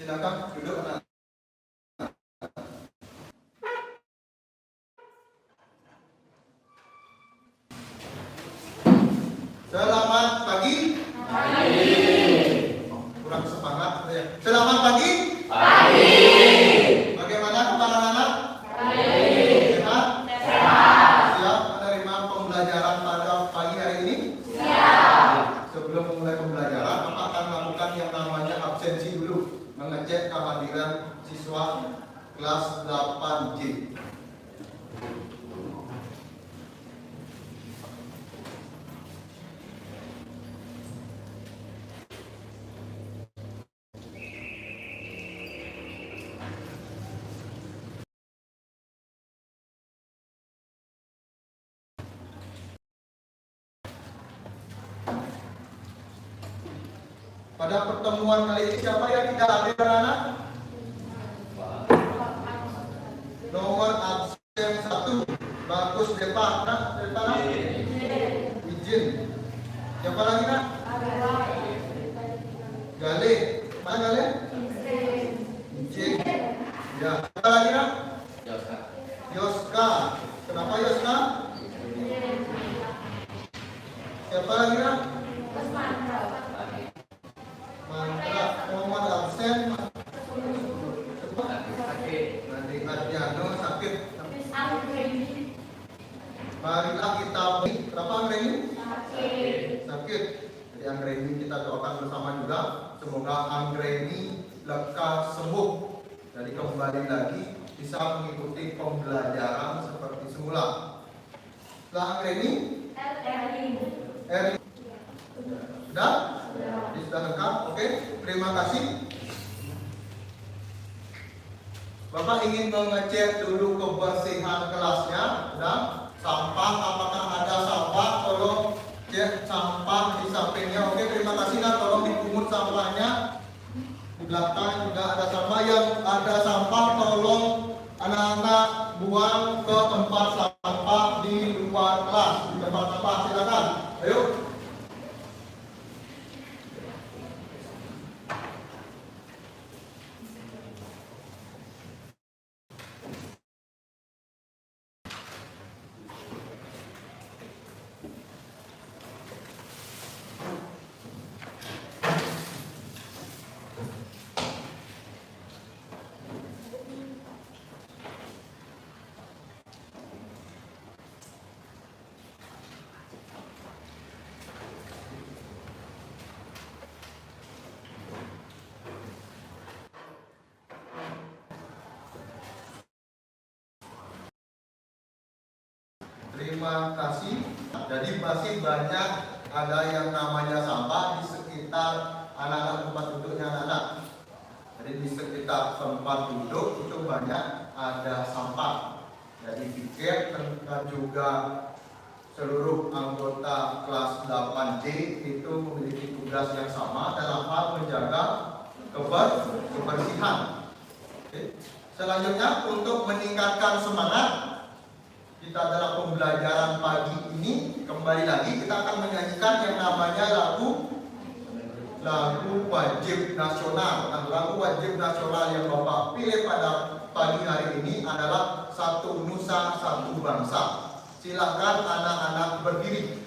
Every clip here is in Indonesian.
Silakan duduk anak. Selamat pagi. Pagi. Kurang semangat ya. Selamat pagi. Pagi. Bagaimana kabar anak? Baik. Sehat? Sehat. Siap menerima pembelajaran pada pagi hari ini? Siap. Sebelum memulai pembelajaran, Bapak akan melakukan yang namanya absensi dulu, mengecek kehadiran siswa kelas 8J. Pada pertemuan kali ini siapa yang tidak hadir anak? Nomor absen 1 Bagus Depa. Nah, Depa izin. Siapa lagi nak? Gale. Mana Gale? Izin. Ya. Siapa lagi nak? Yoska. Kenapa Yoska? Siapa lagi nak? Mantra. Nomor absen sakit. Marilah kita kenapa Anggreni? Sakit. Jadi Anggreni kita doakan bersama juga. Semoga Anggreni lekas sembuh. Jadi kembali lagi bisa mengikuti pembelajaran seperti semula. Setelah Anggreni? Erni. Sudah? Jadi sudah lengkap. Oke. Terima kasih. Bapak ingin mengecek dulu kebersihan kelasnya. Sudah? Sampah, apakah ada sampah? Tolong cek sampah di sampingnya. Oke, terima kasih. Nah, tolong dipungut sampahnya. Di belakang juga ada sampah. Yang ada sampah, tolong anak-anak buang ke tempat sampah di luar kelas. Di tempat sampah, silakan. Ayo. Terima kasih. Jadi masih banyak ada yang namanya sampah di sekitar anak-anak tempat duduknya anak-anak. Jadi di sekitar tempat duduk itu banyak ada sampah. Jadi pikir dan juga seluruh anggota kelas 8J itu memiliki tugas yang sama dalam hal menjaga kebersihan. Oke. Selanjutnya untuk meningkatkan semangat kita dalam pembelajaran pagi ini, kembali lagi kita akan menyanyikan yang namanya lagu wajib nasional. Nah, lagu wajib nasional yang Bapak pilih pada pagi hari ini adalah Satu Nusa Satu Bangsa. Silakan anak-anak berdiri.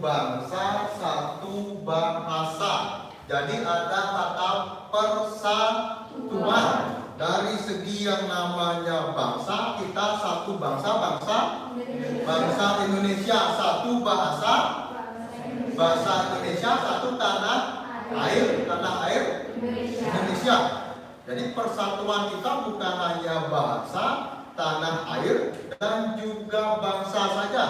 bangsa, satu bahasa. Jadi ada kata persatuan. Dari segi yang namanya bangsa, kita satu bangsa Indonesia, satu bahasa Indonesia, satu tanah air Indonesia. Jadi persatuan kita bukan hanya bahasa, tanah air, dan juga bangsa saja.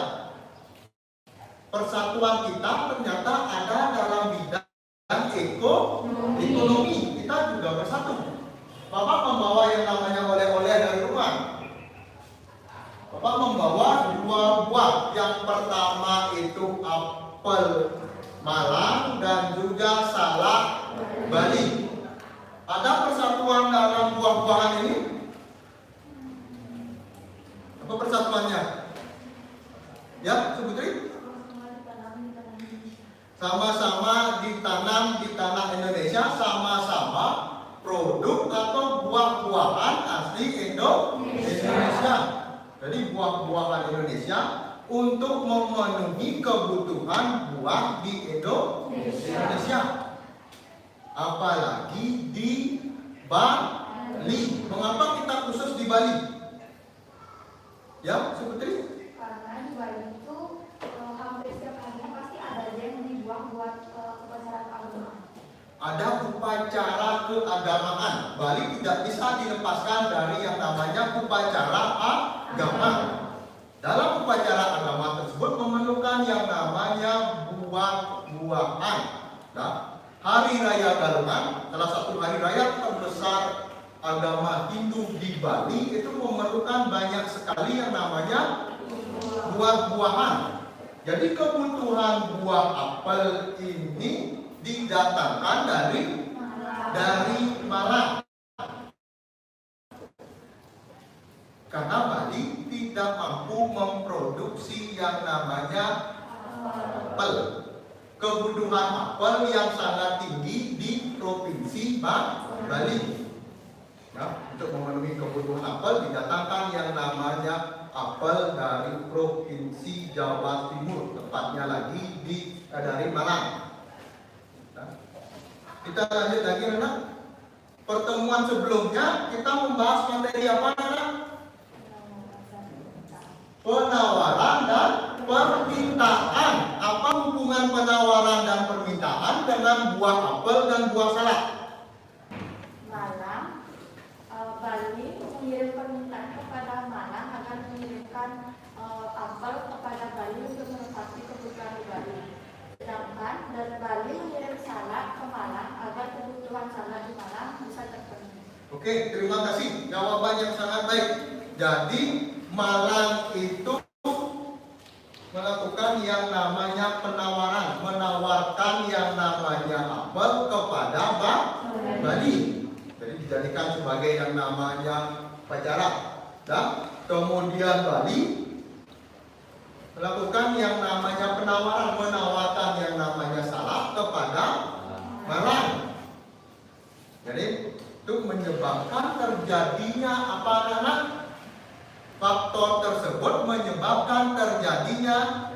Persatuan kita ternyata ada dalam bidang ekonomi. Kita juga bersatu. Bapak membawa yang namanya oleh-oleh dari rumah. Bapak membawa 2 buah. Yang pertama itu apel Malang dan juga salak Bali. Ada persatuan dalam buah-buahan ini? Apa persatuannya? Ya, Putri? Sama-sama ditanam di tanah Indonesia, sama-sama produk atau buah-buahan asli Indonesia. Jadi buah-buahan Indonesia untuk memenuhi kebutuhan buah di Indonesia. Apalagi di Bali. Mengapa kita khusus di Bali? Ya, Putri? Karena di Bali itu hampir setiap hari pasti ada aja yang dibuang buat upacara keagamaan. Ada upacara keagamaan. Bali tidak bisa dilepaskan dari yang namanya upacara agama. Dalam upacara agama tersebut memerlukan yang namanya buah-buahan. Nah, Hari Raya Galungan, salah satu hari raya terbesar agama Hindu di Bali, itu memerlukan banyak sekali yang namanya buah-buahan. Jadi kebutuhan buah apel ini didatangkan dari Malang. Karena Bali tidak mampu memproduksi yang namanya apel. Kebutuhan apel yang sangat tinggi di provinsi Bali. Ya, untuk memenuhi kebutuhan apel didatangkan yang namanya apel dari provinsi Jawa Timur, tepatnya lagi dari Malang. Nah, kita lanjut lagi, anak. Pertemuan sebelumnya kita membahas materi apa, anak? Penawaran dan permintaan. Apa hubungan penawaran dan permintaan dengan buah apel dan buah salak? Malang, Bali mengirim permintaan kepada Malang agar mengirimkan apel kepada Bali untuk menepati kebutuhan di Bali. Sedangkan dari Bali mengirim salak ke Malang agar kebutuhan salak di Malang bisa terpenuhi. Oke, terima kasih. Jawaban yang sangat baik. Jadi Malang itu melakukan yang namanya penawaran, menawarkan yang namanya apel kepada Bali. Jadi dijadikan sebagai yang namanya upacara. Dan kemudian Bali melakukan yang namanya penawaran, menawarkan yang namanya salak kepada Malang. Jadi itu menyebabkan terjadinya apa, anak? Faktor tersebut menyebabkan terjadinya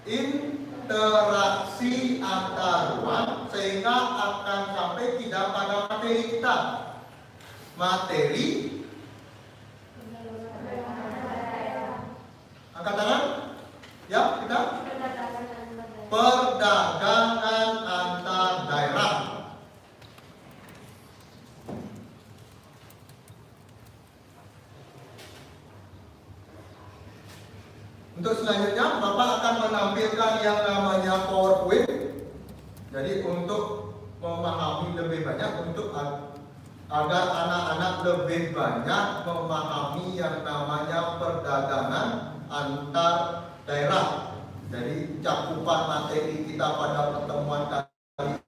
interaksi antar ruang, sehingga akan sampai tidak pada materi kita. Materi angkat tangan. Ya, kita perdagangan antar daerah. Untuk selanjutnya, Bapak akan menampilkan yang namanya PowerPoint. Jadi untuk memahami lebih banyak, untuk agar anak-anak lebih banyak memahami yang namanya perdagangan antar daerah. Jadi cakupan materi kita pada pertemuan kali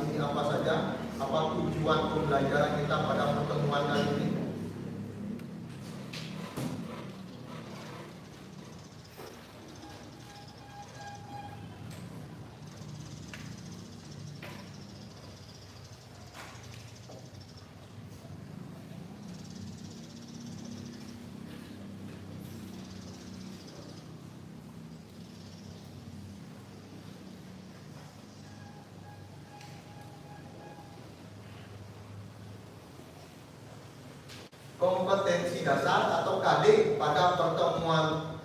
ini apa saja? Apa tujuan pembelajaran kita pada pertemuan kali ini? kompetensi dasar atau KD pada pertemuan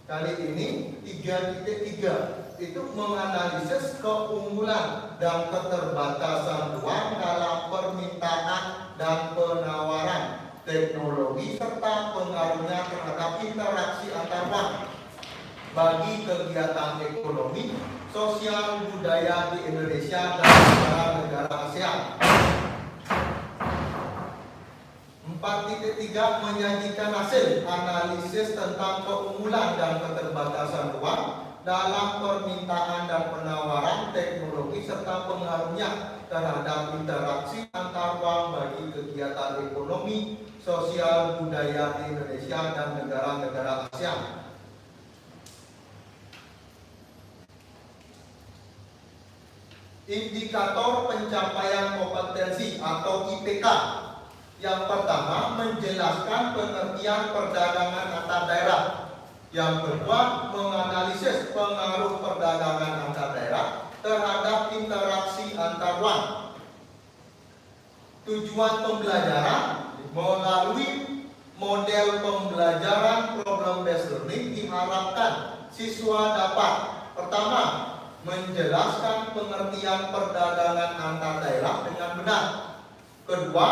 kali ini 3.3 itu menganalisis keunggulan dan keterbatasan ruang dalam permintaan dan penawaran teknologi serta pengaruhnya terhadap interaksi antar ruang bagi kegiatan ekonomi, sosial, budaya di Indonesia dan negara-negara ASEAN. 4.3 menyajikan hasil analisis tentang keunggulan dan keterbatasan ruang dalam permintaan dan penawaran teknologi serta pengaruhnya terhadap interaksi antar ruang bagi kegiatan ekonomi, sosial, budaya di Indonesia dan negara-negara ASEAN. Indikator pencapaian kompetensi atau IPK. Yang pertama, menjelaskan pengertian perdagangan antar daerah. Yang kedua, menganalisis pengaruh perdagangan antar daerah terhadap interaksi antar ruang. Tujuan pembelajaran melalui model pembelajaran problem based learning diharapkan siswa dapat pertama, menjelaskan pengertian perdagangan antar daerah dengan benar. Kedua,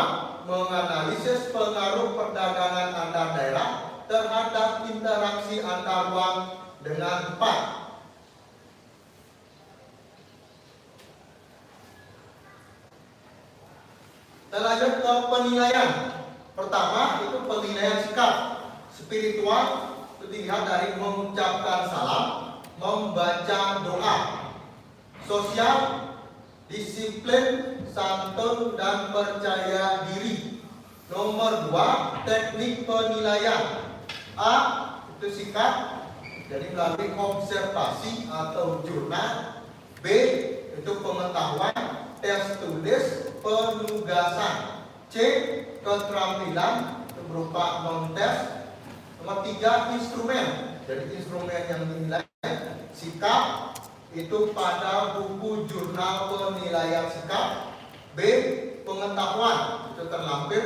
menganalisis pengaruh perdagangan antar daerah terhadap interaksi antar ruang dengan tepat. Kita lanjut ke penilaian. Pertama itu penilaian sikap. Spiritual itu dilihat dari mengucapkan salam, membaca doa. Sosial, disiplin, santun, dan percaya diri. Nomor 2, teknik penilaian. A itu sikap, jadi melalui observasi atau jurnal. B itu pengetahuan, tes tulis, penugasan. C keterampilan, itu berupa non-tes. Nomor 3, instrumen, jadi instrumen yang dinilai. Sikap itu pada buku jurnal penilaian sikap. B pengetahuan, itu terlampir.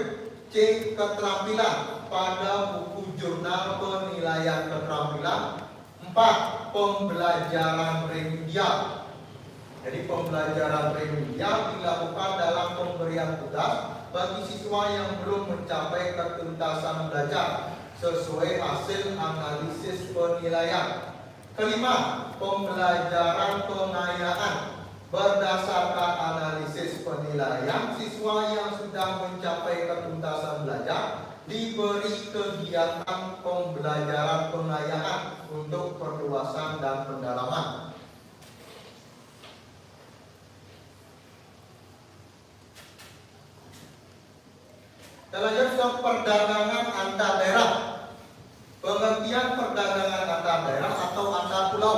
C keterampilan pada buku jurnal penilaian keterampilan. 4 pembelajaran remedial, jadi pembelajaran remedial dilakukan dalam pemberian tugas bagi siswa yang belum mencapai ketuntasan belajar sesuai hasil analisis penilaian. Kelima, pembelajaran pengayaan. Berdasarkan analisis penilaian, siswa yang sudah mencapai ketuntasan belajar diberi kegiatan pembelajaran pengayaan untuk perluasan dan pendalaman. Kita lanjut ke perdagangan antar daerah. Pengertian perdagangan antar daerah atau antar pulau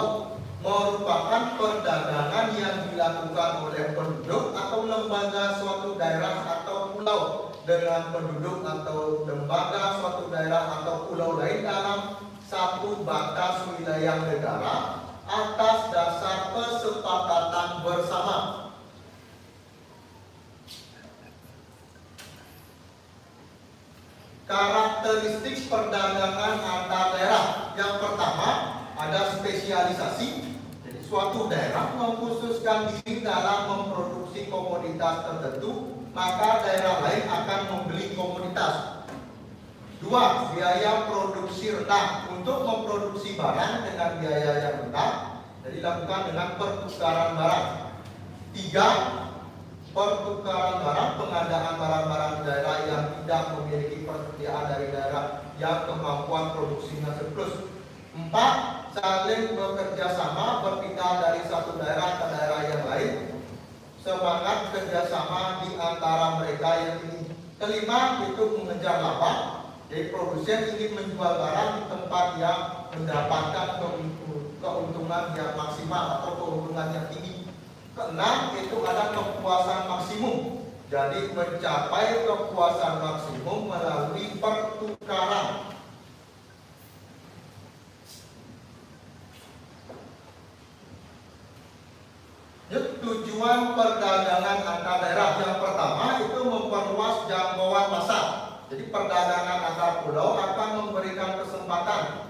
merupakan perdagangan yang dilakukan oleh penduduk atau lembaga suatu daerah atau pulau dengan penduduk atau lembaga suatu daerah atau pulau lain dalam satu batas wilayah negara atas dasar kesepakatan bersama. Karakteristik perdagangan antar daerah. Yang pertama, ada spesialisasi. Jadi suatu daerah mengkhususkan diri dalam memproduksi komoditas tertentu, maka daerah lain akan membeli komoditas. 2. Biaya produksi rendah. Untuk memproduksi barang dengan biaya yang rendah, jadi dilakukan dengan pertukaran barang. 3. Pertukaran barang, pengadaan barang-barang daerah yang tidak memiliki persediaan dari daerah yang kemampuan produksinya surplus. 4. Saling bekerja sama, berpindah dari satu daerah ke daerah yang lain. Semangat kerjasama di antara mereka yang ini. Kelima, itu mengejar laba. Jadi produsen ingin menjual barang di tempat yang mendapatkan keuntungan yang maksimal atau keuntungan yang tinggi. Keenam, itu ada kepuasan maksimum. Jadi mencapai kepuasan maksimum melalui pertukaran. Tujuan perdagangan antar daerah. Yang pertama itu memperluas jangkauan pasar. Jadi perdagangan antar pulau akan memberikan kesempatan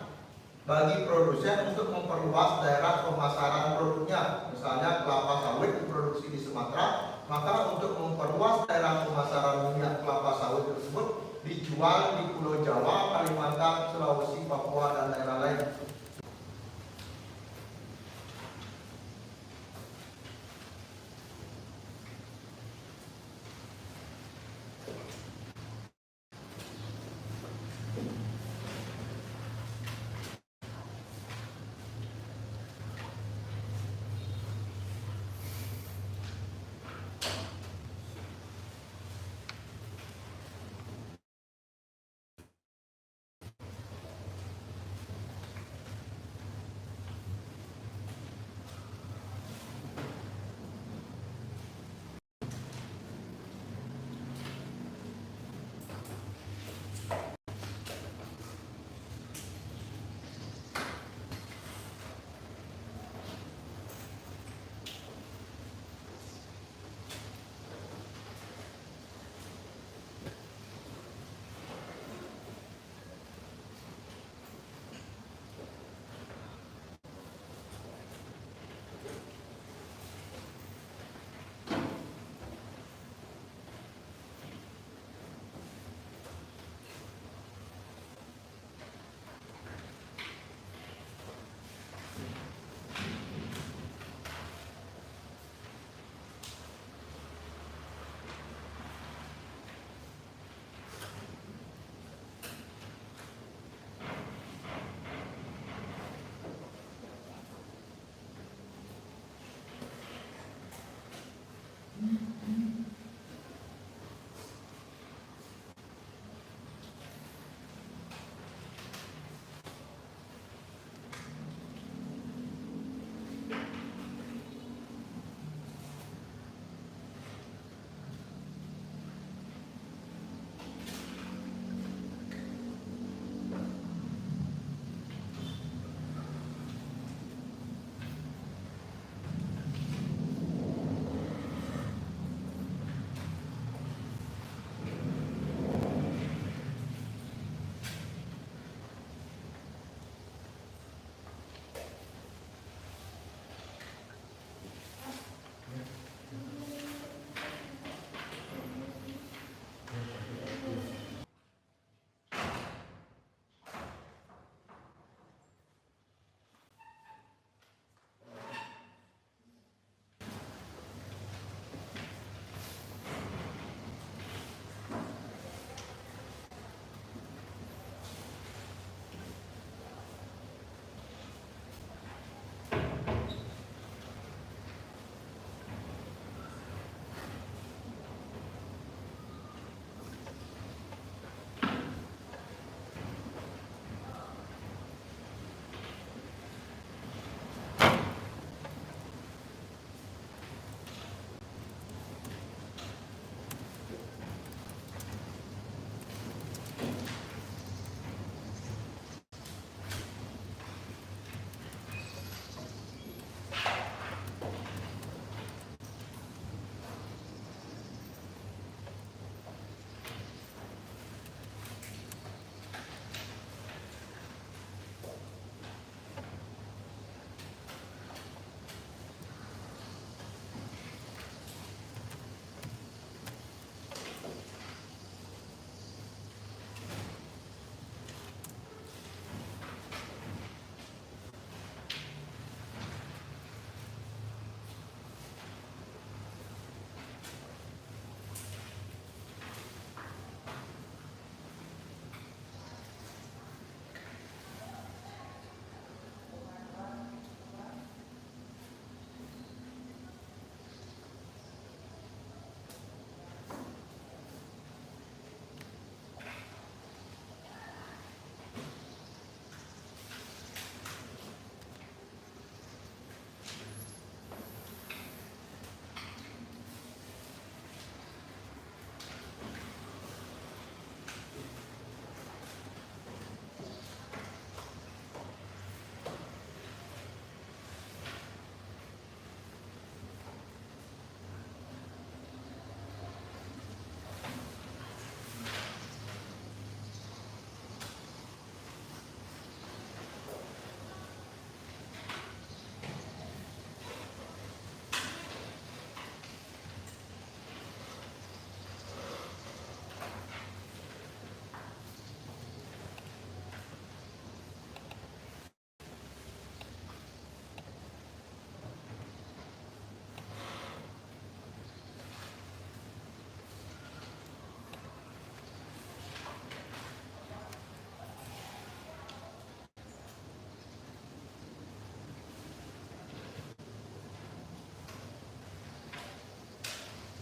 bagi produsen untuk memperluas daerah pemasaran produknya. Misalnya kelapa sawit diproduksi di Sumatera, maka untuk memperluas daerah pemasaran minyak kelapa sawit tersebut dijual di Pulau Jawa, Kalimantan, Sulawesi, Papua, dan daerah lain.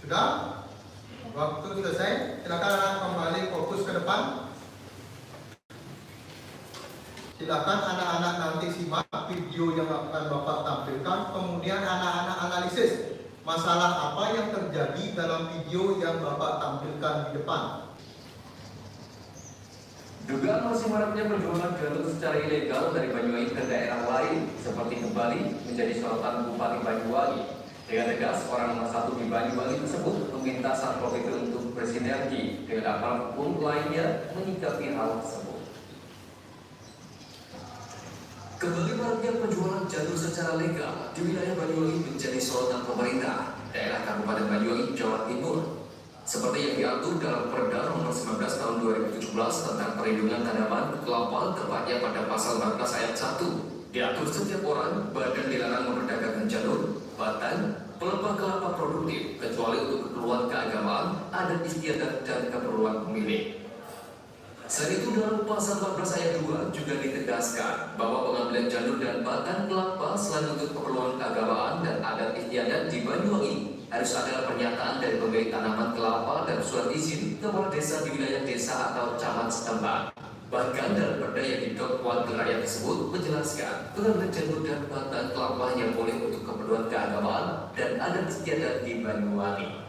Sudah? Waktu selesai. Silakan anak kembali fokus ke depan. Silakan anak-anak nanti simak video yang akan Bapak tampilkan. Kemudian anak-anak analisis masalah apa yang terjadi dalam video yang Bapak tampilkan di depan. Dugaan masih maraknya perjuangan jalur secara ilegal dari Banyuwangi ke daerah lain seperti kembali menjadi sorotan Bupati Banyuwangi. Dengan tegas, orang nomor 1 di Banyuwangi tersebut meminta Satpol PP untuk bersinergi dengan aparat hukum lainnya menyikapi hal tersebut. Kembali maraknya penjualan jalur secara legal di wilayah Banyuwangi menjadi sorotan pemerintah daerah Kabupaten Banyuwangi, Jawa Timur. Seperti yang diatur dalam Perda Nomor 19 Tahun 2017 tentang Perlindungan Tanaman Kelapa, tepatnya pada Pasal 14 Ayat 1, diatur setiap orang badan dilarang memperdagangkan jalur, batang, pelepah kelapa produktif kecuali untuk keperluan keagamaan, adat istiadat dan keperluan pemilik. Selain itu dalam Pasal 14 Ayat 2 juga ditegaskan bahwa pengambilan jalur dan batang kelapa selain untuk keperluan keagamaan dan adat istiadat di Banyuwangi harus ada pernyataan dari pemilik tanaman kelapa dan surat izin kepala desa di wilayah desa atau camat setempat. Bahkan dalam perda yang didok wakil rakyat tersebut menjelaskan pengambilan jalur dan batang kelapa yang boleh untuk keperluan keagamaan dan adat istiadat di Banyuwangi.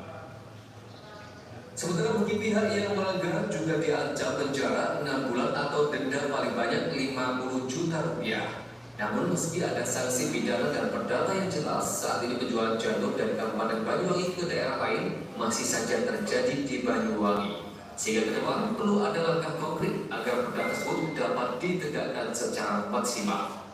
Sementara bagi pihak yang melanggar juga diancam penjara 6 bulan atau denda paling banyak 50 juta rupiah. Namun meski ada sanksi pidana dan perdata yang jelas, saat ini penjualan jalur dari Kabupaten Banyuwangi ke daerah lain masih saja terjadi di Banyuwangi. Sehingga ke depan perlu ada langkah konkret agar perda tersebut dapat ditegakkan secara maksimal.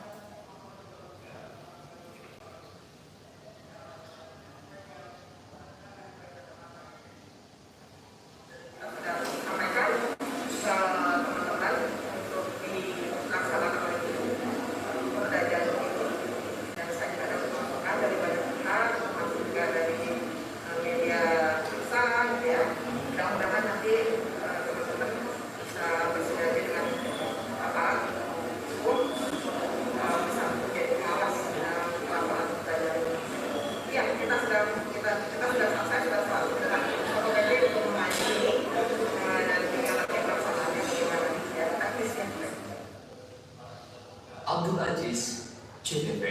Abdul Aziz, CTV.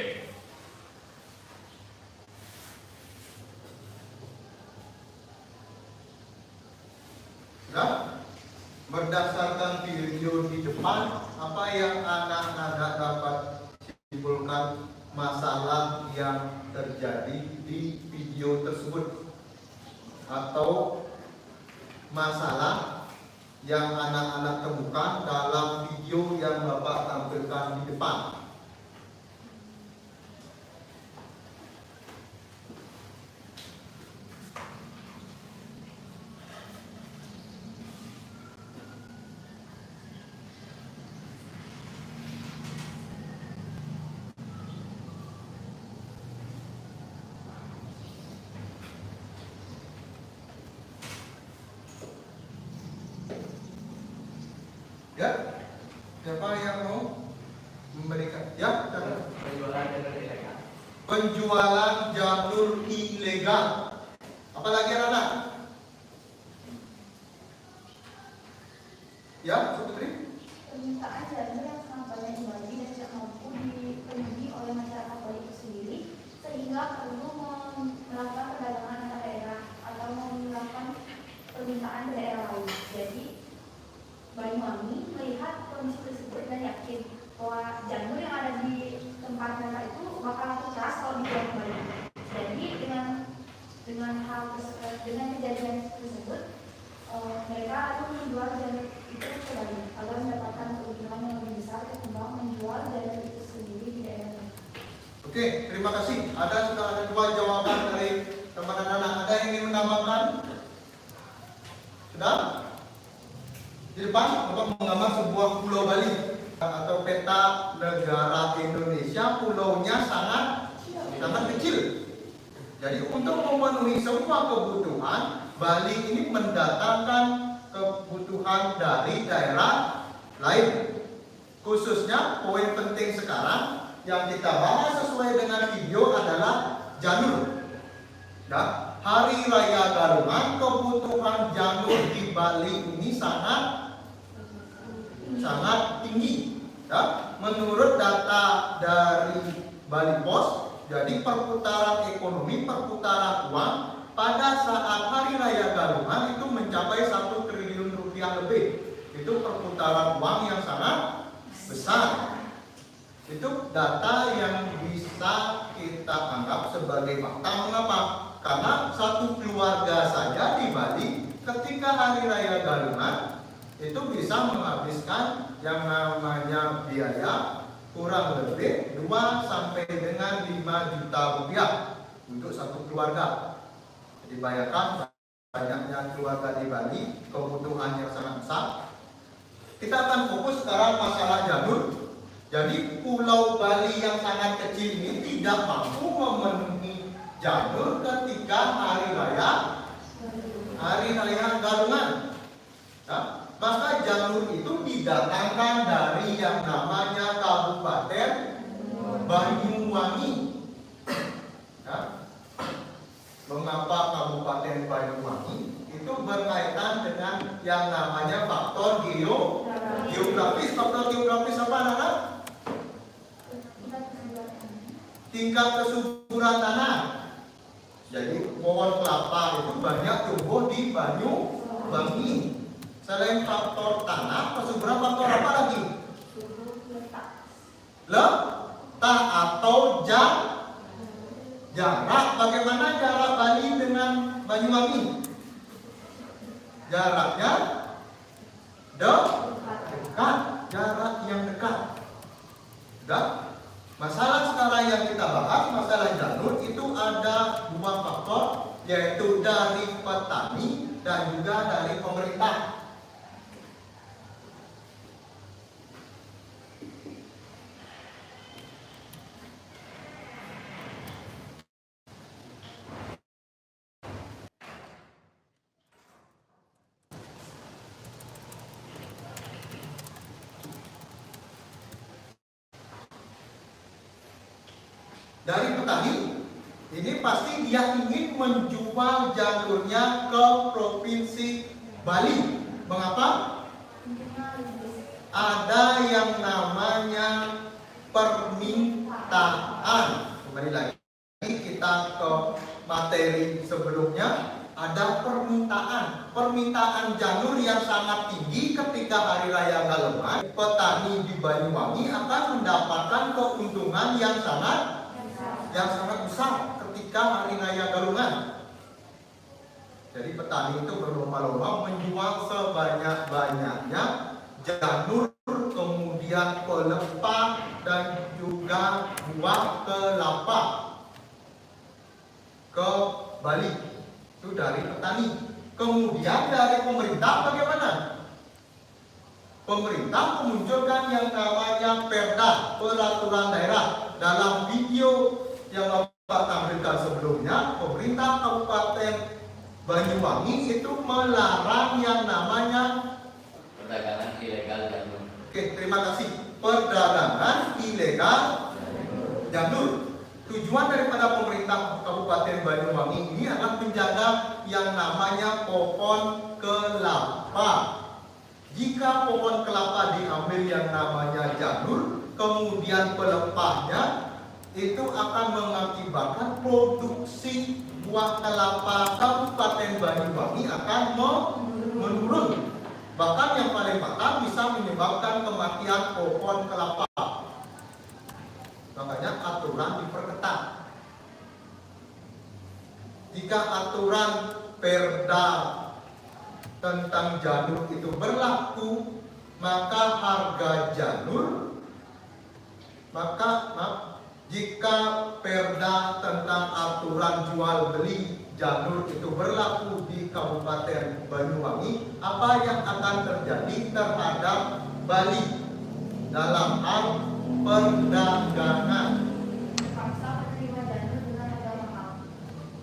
Sudah? Berdasarkan video di depan, apa yang anak-anak dapat simpulkan masalah yang terjadi di video tersebut? Atau masalah yang anak-anak temukan dalam video yang Bapak tampilkan di depan? Ya, siapa yang mau memberikan? Ya, penjualan jalur ilegal. Apalagi anak-anak? Ya, Putri? Permintaan jalur yang sangat banyak dibagi dan tidak mampu dipenuhi oleh masyarakat Bali itu sendiri, sehingga perlu melakukan perdagangan antar daerah atau melakukan permintaan daerah lain. Jadi Banyuwangi melihat kondisi tersebut dan yakin bahwa jalur yang ada di tempat mereka itu bakal sukses kalau dijual kembali. Jadi dengan kejadian tersebut, mereka akan menjual jalur itu kembali agar mendapatkan keuntungan yang lebih besar ketimbang menjual jalur itu sendiri di daerah. Oke, terima kasih. Sudah ada 2 jawaban dari teman anak-anak. Ada yang ingin menambahkan? Sudah? Di depan Bapak menggambar sebuah pulau Bali atau peta negara Indonesia. Pulaunya sangat kecil. Jadi untuk memenuhi semua kebutuhan, Bali ini mendatangkan kebutuhan dari daerah lain. Khususnya poin penting sekarang yang kita bahas sesuai dengan video adalah jalur. Nah, Hari Raya Galungan, kebutuhan janur di Bali ini sangat tinggi. Ya. Menurut data dari Bali Pos, jadi perputaran ekonomi, perputaran uang pada saat Hari Raya Galungan itu mencapai 1 triliun rupiah lebih. Itu perputaran uang yang sangat besar. Itu data yang bisa kita anggap sebagai fakta. Mengapa? Karena satu keluarga saja di Bali ketika Hari Raya Galungan itu bisa menghabiskan yang namanya biaya kurang lebih 2 sampai dengan 5 juta rupiah untuk satu keluarga. Jadi bayangkan banyaknya keluarga di Bali, kebutuhan yang sangat besar. Kita akan fokus sekarang masalah janur. Jadi Pulau Bali yang sangat kecil ini tidak mampu memenuhi janur ketika Hari Raya Galungan. Nah, maka janur itu didatangkan dari yang namanya Kabupaten Banyuwangi. Ya. Mengapa Kabupaten Banyuwangi? Itu berkaitan dengan yang namanya faktor geografis. Faktor geografis apa, anak-anak? Tingkat kesuburan tanah. Jadi pohon kelapa itu banyak tumbuh di Banyuwangi. Selain faktor tanah, kesuburan faktor apa lagi? Letak atau jarak. Bagaimana jarak Bali dengan Banyuwangi? Jaraknya dekat, jarak yang dekat. Dan masalah sekarang yang kita bahas, masalah janur itu ada 2 faktor, yaitu dari petani dan juga dari pemerintah. Dari petani, ini pasti dia ingin menjual janurnya ke Provinsi Bali. Mengapa? Ada yang namanya permintaan. Kembali lagi kita ke materi sebelumnya. Ada permintaan janur yang sangat tinggi ketika Hari Raya Galungan. Petani di Banyuwangi akan mendapatkan keuntungan yang sangat besar ketika Hari Raya Galungan. Jadi petani itu berlomba-lomba menjual sebanyak-banyaknya janur, kemudian pelepah dan juga buah kelapa ke Bali. Itu dari petani. Kemudian dari pemerintah bagaimana? Pemerintah memunculkan yang namanya Perda, peraturan daerah. Dalam video yang Bapak tampilkan sebelumnya, pemerintah Kabupaten Banyuwangi itu melarang yang namanya perdagangan ilegal janur. Oke, terima kasih. Perdagangan ilegal janur. Tujuan daripada pemerintah Kabupaten Banyuwangi ini adalah menjaga yang namanya pohon kelapa. Jika pohon kelapa diambil yang namanya janur, kemudian pelepahnya itu akan mengakibatkan produksi buah kelapa Kabupaten Banyuwangi akan menurun. Bahkan yang paling fatal bisa menyebabkan kematian pohon kelapa. Makanya aturan diperketat. Jika aturan Perda tentang janur itu berlaku, maka harga janur, jika Perda tentang aturan jual beli janur itu berlaku di Kabupaten Banyuwangi, apa yang akan terjadi terhadap Bali dalam hal perdagangan?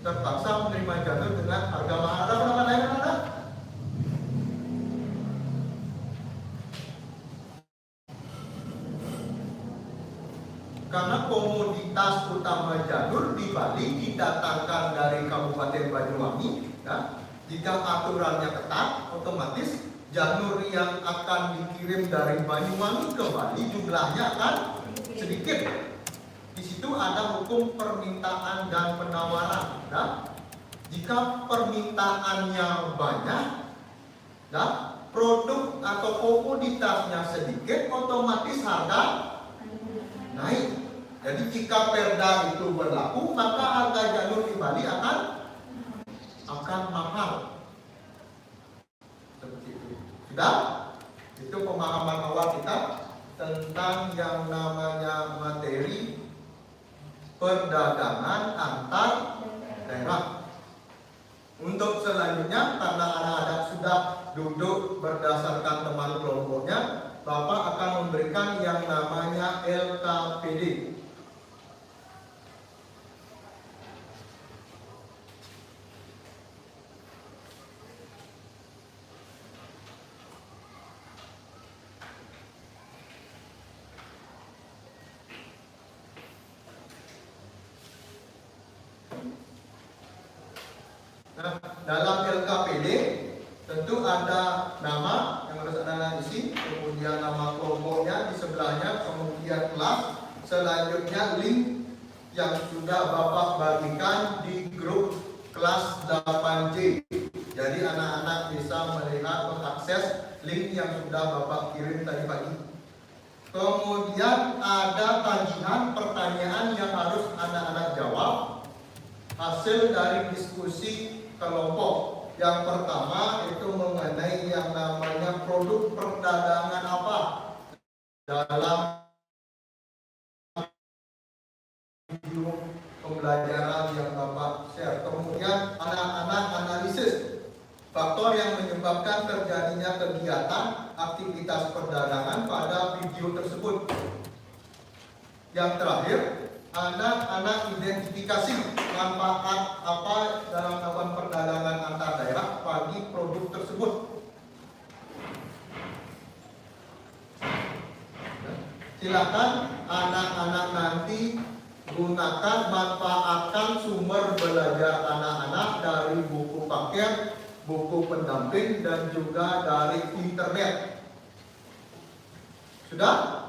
Terpaksa menerima janur dengan harga mahal. Ada apa lain? Ada? Karena komoditas utama janur di Bali didatangkan dari Kabupaten Banyuwangi. Jika aturannya ketat, otomatis janur yang akan dikirim dari Banyuwangi ke Bali jumlahnya akan sedikit. Di situ ada hukum permintaan dan penawaran. Nah, jika permintaannya banyak, nah, produk atau komoditasnya sedikit, otomatis harga naik. Jadi jika perda itu berlaku, maka harga janur di Bali akan mahal. Seperti itu. Sudah? Itu pemahaman awal kita tentang yang namanya materi perdagangan antar daerah. Untuk selanjutnya, karena anak-anak sudah duduk berdasarkan teman kelompoknya, Bapak akan memberikan yang namanya LKPD. Nah, dalam LKPD tentu ada nama yang harus Anda isi, kemudian nama kelompoknya di sebelahnya, kemudian kelas, selanjutnya link yang sudah Bapak bagikan di grup kelas 8J. Jadi anak-anak bisa melihat, mengakses link yang sudah Bapak kirim tadi pagi. Kemudian ada tagihan pertanyaan yang harus anak-anak jawab hasil dari diskusi kelompok. Yang pertama itu mengenai yang namanya produk perdagangan apa dalam video pembelajaran yang Bapak share. Kemudian anak-anak analisis faktor yang menyebabkan terjadinya kegiatan aktivitas perdagangan pada video tersebut. Yang terakhir, anak-anak identifikasi manfaat apa dalam melakukan perdagangan antar daerah bagi produk tersebut. Silakan anak-anak nanti gunakan, manfaatkan sumber belajar anak-anak dari buku paket, buku pendamping, dan juga dari internet. Sudah?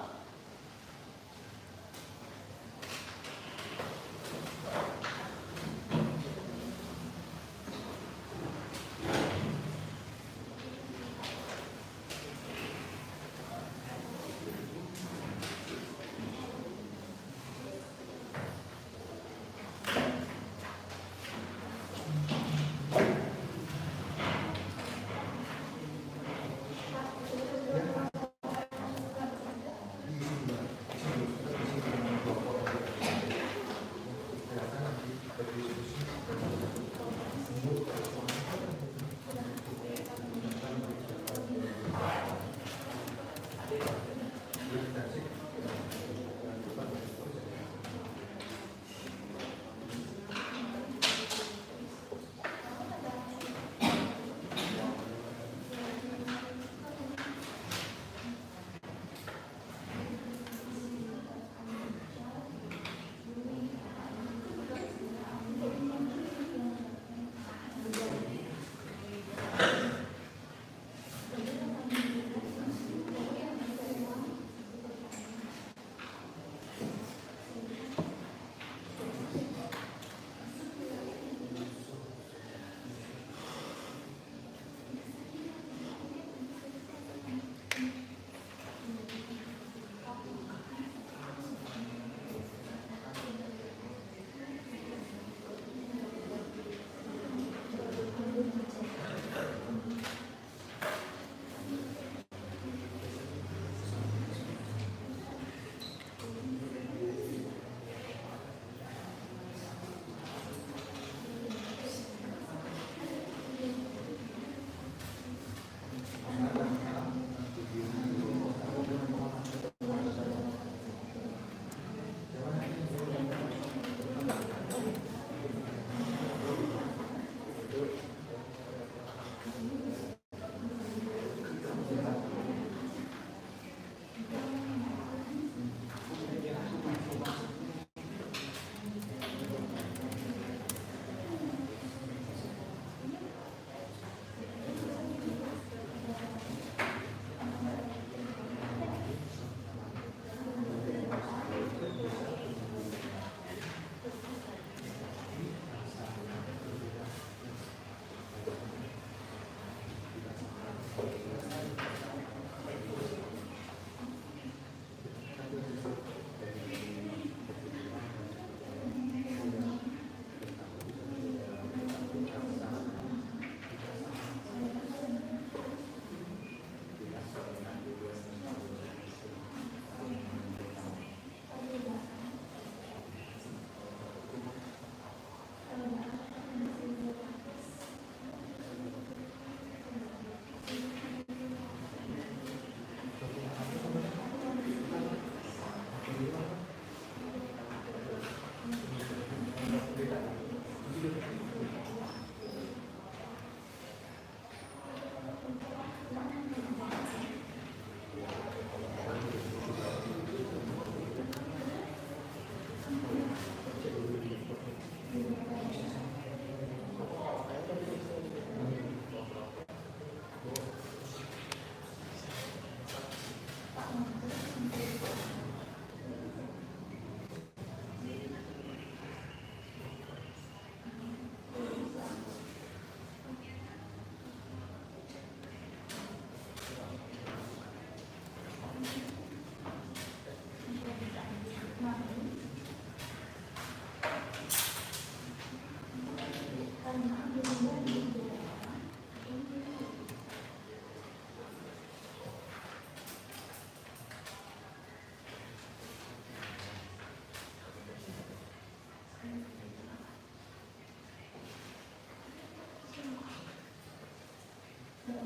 Bapak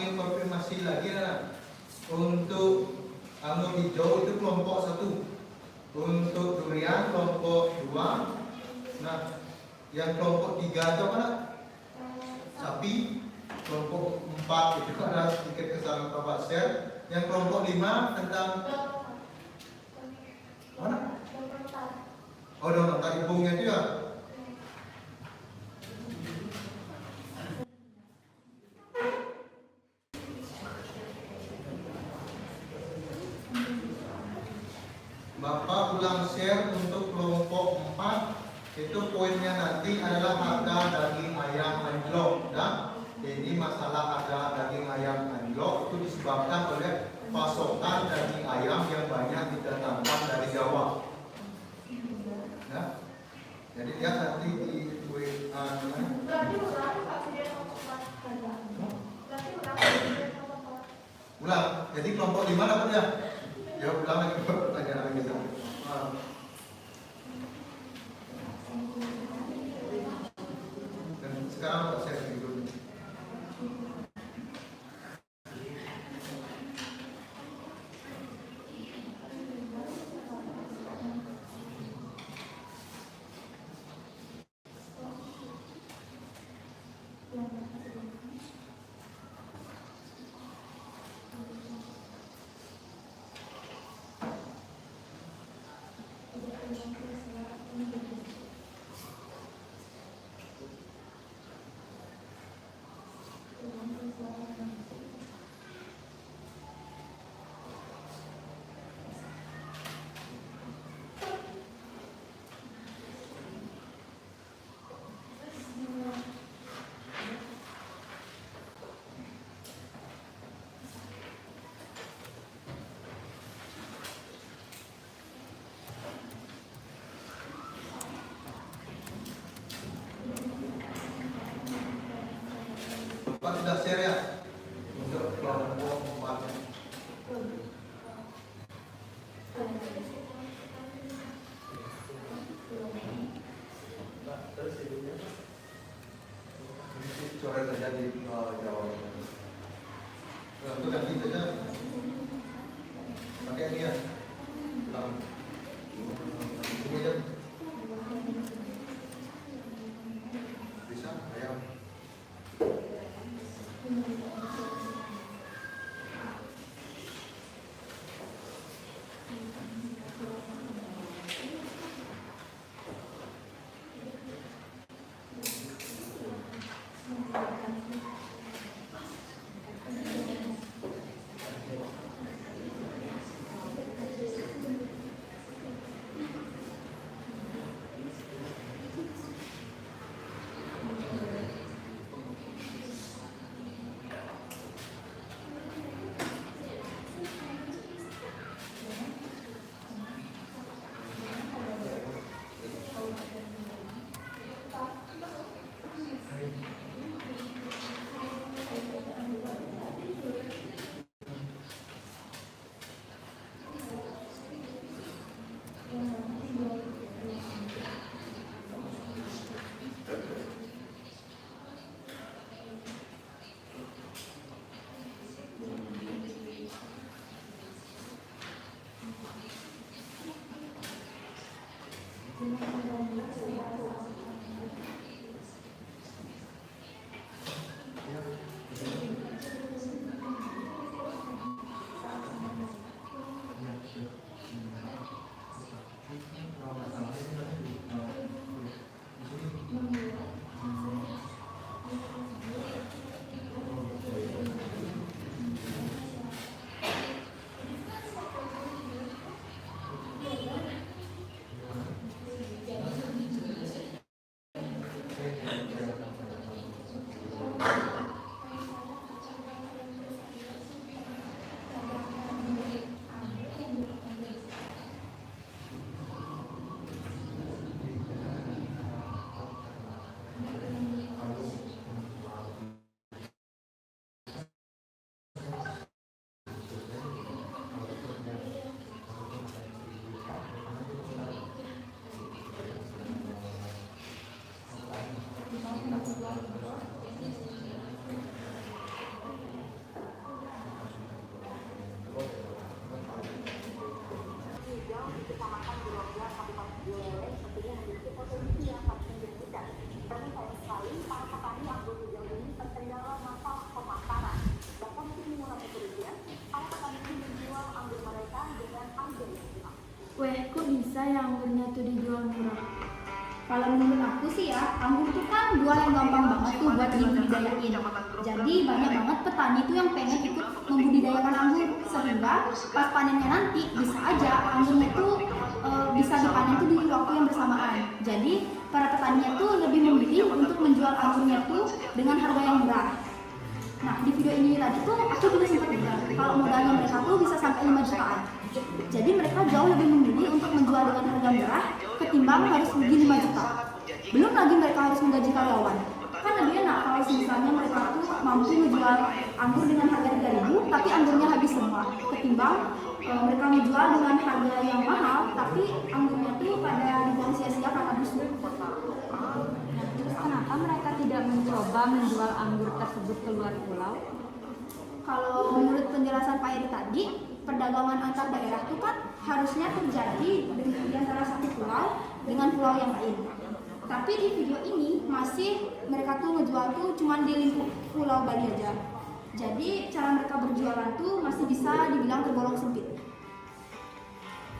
ingin konfirmasi lagi ya. Untuk anggur hijau itu kelompok 1. Untuk durian kelompok 2. Nah, yang kelompok 3 itu apa nak? Sapi. Kelompok 4 itu ada sedikit kesalahan Bapak share. Yang kelompok 5 tentang mana? Oh, donat ibungnya itu ya. Bapak ulang share untuk kelompok 4. Itu poinnya nanti adalah harga daging ayam anjlok. Dan ini masalah harga daging ayam anjlok itu disebabkan oleh pasokan daging ayam yang banyak didatangkan dari Jawa. Ya. Jadi dia nanti di ulang. Jadi kelompok 5 dapat ya? Ya ulang lagi pertanyaan kita. Dan sekarang Pak saya dulu. Pak sudah share ya untuk kelompok 4. Coret saja di Jawa. Untuk ganti saja. Pakai ini ya. Ini aja. Bisa ayam. kondisi yang pasti berbeda. Tapi sayang sekali para petani anggur hijau ini terkendala masalah pemasaran. Bahkan kini mulai kerugian, para petani ini menjual anggur mereka dengan harga yang murah. Weh, kok bisa ya anggurnya tuh dijual murah? Kalau menurut aku sih ya, anggur itu kan buah yang gampang banget tuh buat dibudidayain. Jadi banyak banget petani tuh yang pengen ikut membudidayakan anggur, sehingga pas panennya nanti bisa aja anggurnya tuh bisa dipanen tuh di waktu yang bersamaan. Jadi para petaninya tuh lebih memilih untuk menjual anggurnya tuh dengan harga yang murah. Nah, di video ini tadi tuh aku juga sempat bilang kalau modalnya mereka tuh bisa sampai 5 jutaan. Jadi mereka jauh lebih memilih untuk menjual dengan harga murah ketimbang harus rugi 5 juta. Belum lagi mereka harus menggaji karyawan. Kan lebih enak kalau misalnya mereka tuh mampu menjual anggur dengan harga 3.000 tapi anggurnya habis semua. Ketimbang mereka menjual dengan harga yang mahal tapi anggurnya tuh pada dibuang sia-sia karena busuk. Terus kenapa mereka tidak mencoba menjual anggur tersebut ke luar pulau? Kalau menurut penjelasan Pak Eri tadi, perdagangan antar daerah itu kan harusnya terjadi di antara satu pulau dengan pulau yang lain. Tapi di video ini masih mereka tuh ngejual tuh cuma di lingkup pulau Bali aja. Jadi cara mereka berjualan tuh masih bisa dibilang tergolong sempit.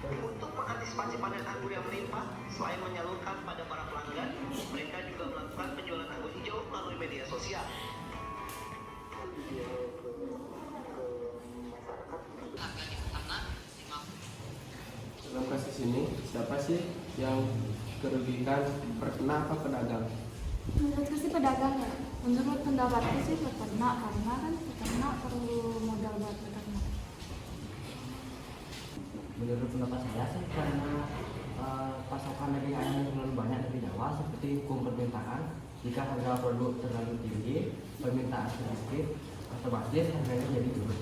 Untuk mengantisipasi panen anggur yang melimpah, selain menyalurkan pada para pelanggan, mereka juga melakukan penjualan anggur hijau melalui media sosial. Dalam kasus ini, siapa sih yang kerugikan, kenapa pedagang? Menurutku sih pedagang ya. Menurut pendapatku sih peternak, karena kan peternak perlu modal buat peternak. Menurut pendapat saya sih karena pasokan daging ayam terlalu banyak dari Jawa, seperti hukum permintaan. Jika harga produk terlalu tinggi, permintaan sedikit, otomatis harganya jadi turun.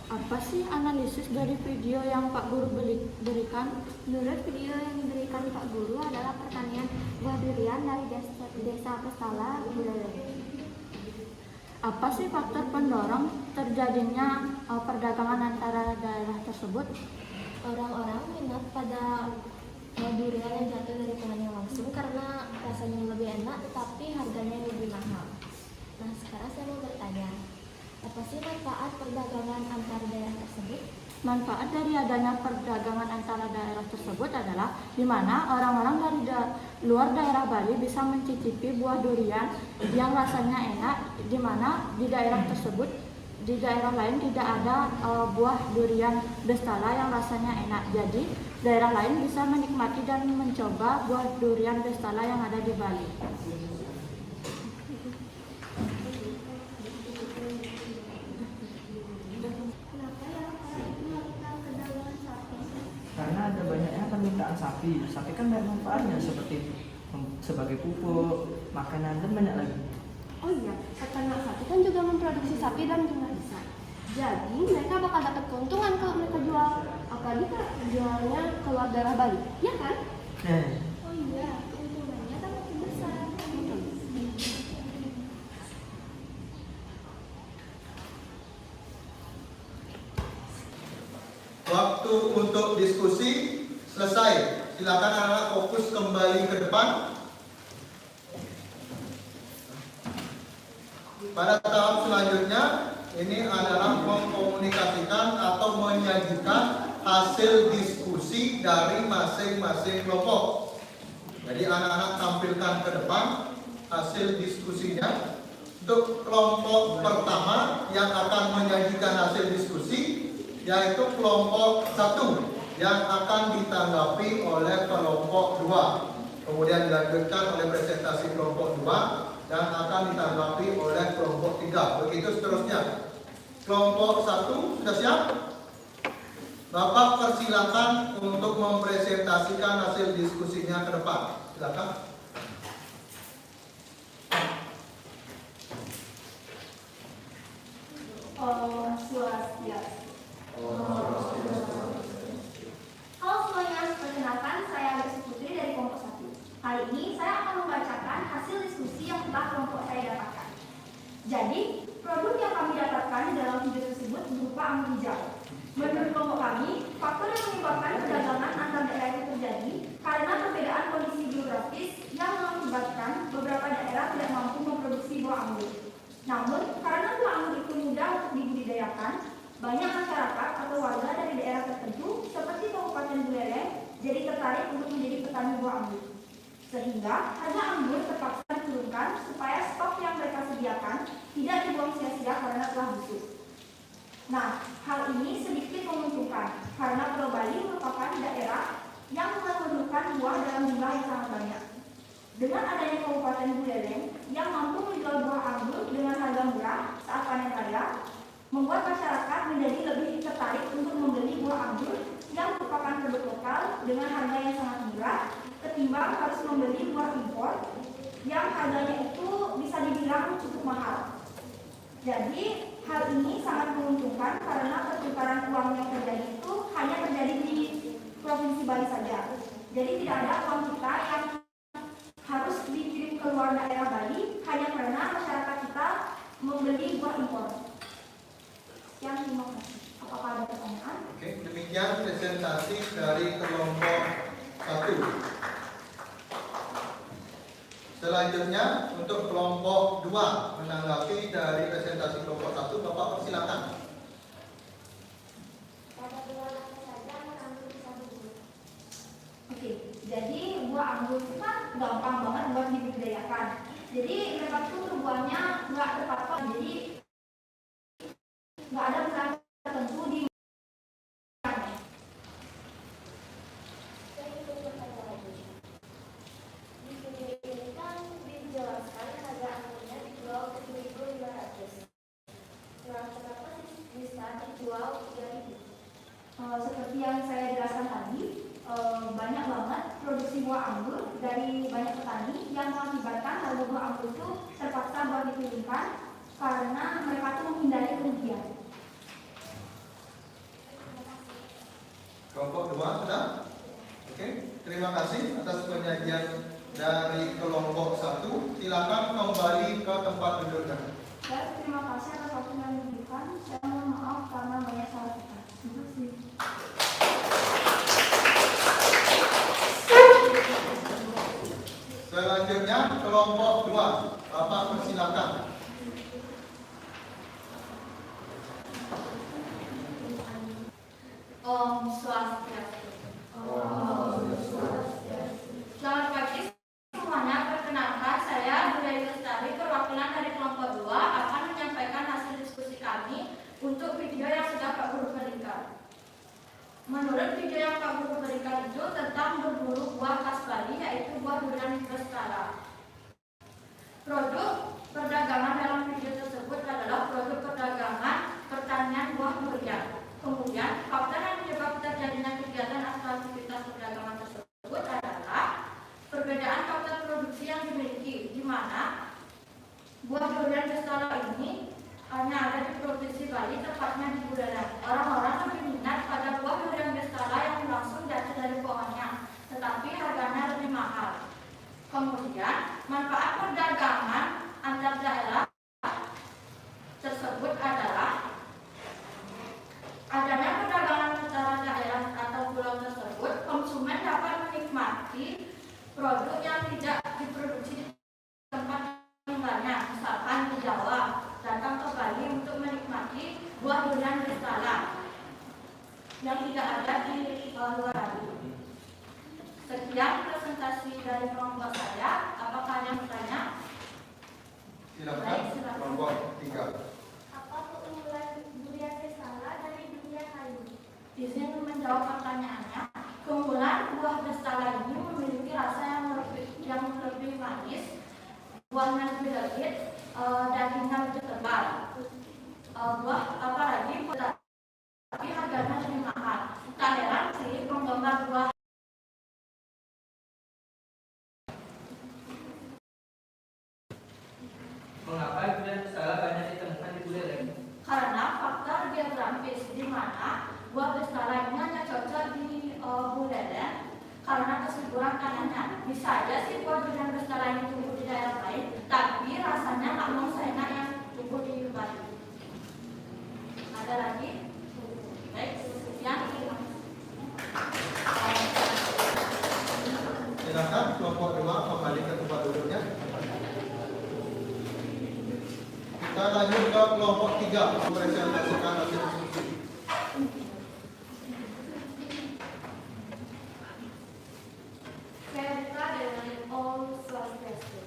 Apa sih analisis dari video yang Pak Guru berikan? Menurut video yang diberikan Pak Guru adalah pertanian buah durian dari desa Pestala, Buleleng. Apa sih faktor pendorong terjadinya perdagangan antara daerah tersebut? Orang-orang minat pada durian yang jatuh dari pohonnya langsung karena rasanya lebih enak tetapi harganya lebih mahal. Nah, sekarang saya mau bertanya, apa sih manfaat perdagangan antar daerah tersebut? Manfaat dari adanya perdagangan antara daerah tersebut adalah di mana orang-orang dari luar daerah Bali bisa mencicipi buah durian yang rasanya enak, di mana di daerah tersebut, di daerah lain tidak ada buah durian bestala yang rasanya enak. Jadi daerah lain bisa menikmati dan mencoba buah durian bestala yang ada di Bali. Karena ada banyaknya permintaan sapi. Sapi kan banyak manfaatnya seperti sebagai pupuk, makanan dan banyak lagi. Oh iya, peternak sapi kan juga memproduksi sapi dan juga bisa. Jadi mereka bakal dapat keuntungan kalau mereka jual, apalagi kalau jualnya keluar daerah Bali, ya kan? Oh iya, keuntungannya kan makin besar. Waktu untuk diskusi selesai. Silakan anak-anak fokus kembali ke depan. Pada tahap selanjutnya, ini adalah mengkomunikasikan atau menyajikan hasil diskusi dari masing-masing kelompok. Jadi anak-anak tampilkan ke depan hasil diskusinya. Untuk kelompok pertama yang akan menyajikan hasil diskusi, yaitu kelompok 1 yang akan ditanggapi oleh kelompok 2. Kemudian dilanjutkan oleh presentasi kelompok 2 dan akan ditanggapi oleh kelompok 3. Begitu seterusnya. Kelompok 1 sudah siap? Bapak persilakan untuk mempresentasikan hasil diskusinya ke depan. Silakan. Swastiastu. Halo semuanya, perkenalkan saya Agnes Putri dari kelompok 1. Kali ini saya akan membacakan hasil diskusi yang telah kelompok saya dapatkan. Jadi, produk yang kami dapatkan di dalam video tersebut berupa anggur hijau. Menurut kelompok kami, faktor yang menyebabkan menyebabkan perdagangan antar daerah itu terjadi karena perbedaan kondisi geografis yang mengakibatkan beberapa daerah tidak mampu memproduksi buah anggur. Namun, karena buah anggur itu mudah untuk dibudidayakan, banyak masyarakat atau warga dari daerah tertentu seperti Kabupaten Buleleng jadi tertarik untuk menjadi petani buah anggur. Sehingga harga anggur terpaksa diturunkan supaya stok yang mereka sediakan tidak dibuang sia-sia karena telah busuk. Nah, hal ini sedikit menguntungkan karena Pulau Bali merupakan daerah yang memerlukan buah dalam jumlah yang sangat banyak. Dengan adanya Kabupaten Buleleng yang mampu menjual buah anggur dengan harga murah saat panen raya, membuat masyarakat menjadi lebih tertarik untuk membeli buah anggur yang merupakan produk lokal dengan harga yang sangat murah ketimbang harus membeli buah impor yang harganya itu bisa dibilang cukup mahal. Jadi hal ini sangat menguntungkan karena pertukaran uang yang terjadi itu hanya terjadi di Provinsi Bali saja. Jadi tidak ada uang kita yang harus dikirim ke luar daerah Bali hanya karena masyarakat kita membeli buah impor. Yang terima kasih. Apakah ada pertanyaan? Oke, demikian presentasi dari kelompok 1. Selanjutnya untuk kelompok 2 menanggapi dari presentasi kelompok 1, Bapak persilakan. Oke, jadi buah anggur itu kan gampang banget buat dibudidayakan. Jadi mereka tuh berbuahnya nggak terpatok, jadi nggak ada bulan tertentu di seperti yang saya jelaskan tadi, banyak banget produksi buah anggur dari banyak petani yang mengakibatkan harga buah anggur itu terpaksa buat diturunkan karena mereka tuh menghindari kerugian. Kelompok 2 sudah? Oke, terima kasih atas penyajian dari kelompok 1. Silakan kembali ke tempat duduknya. Dan terima kasih atas waktu yang diberikan. Saya mohon maaf karena banyak salah kata. Terima kasih. Selanjutnya kelompok 2, Bapak persilakan. Om Swastiastu. Selamat pagi semuanya. Perkenalkan, saya Budaya Lestari, perwakilan dari kelompok 2 akan menyampaikan hasil diskusi kami untuk video yang sudah Pak Guru berikan. Menurut video yang Pak Guru berikan itu tentang berburu buah khas Bali, yaitu buah durian berskala. Produk perdagangan dalam video tersebut adalah produk perdagangan pertanian buah durian. Kemudian, faktor yang menyebabkan terjadinya kegiatan atau aktivitas perdagangan tersebut adalah perbedaan faktor produksi yang dimiliki, di mana buah durian berskala ini hanya ada di Provinsi Bali, tepatnya di Buleleng. Orang-orang lebih minat pada buah durian berskala yang langsung jatuh dari pohonnya, tetapi harganya lebih mahal. Kemudian, manfaat perdagangan antar daerah tersebut adalah adanya perdagangan antara daerah atau pulau tersebut, konsumen dapat menikmati produk yang tidak diproduksi di tempat tinggalnya, misalkan di Jawa, datang ke Bali untuk menikmati buah durian berskala yang tidak ada di luar Bali. Sekian presentasi dari kelompok saya. Apakah ada yang bertanya? Silakan kelompok 3. Apa keunggulan durian berskala dari durian lain? Izin menjawab pertanyaannya. Keunggulan buah berskala ini memiliki rasa yang lebih manis, buahnya lebih legit, dagingnya lebih tebal. Buah apalagi tapi harganya lebih mahal. Tak heran sih penggemar buah Mengapa durian berskala banyak ditemukan di Buleleng? karena faktor geografis, di mana buah berskala ini hanya cocok di Buleleng karena kesuburan tanahnya. Bisa aja sih buah durian berskala ini tumbuh di daerah lain, tapi rasanya nggak mau seenak yang tumbuh di Bali. Ada lagi? Baik, sekian. kelompok 3 mempresentasikan hasil diskusi. Saya buka dengan Om Swastiastu.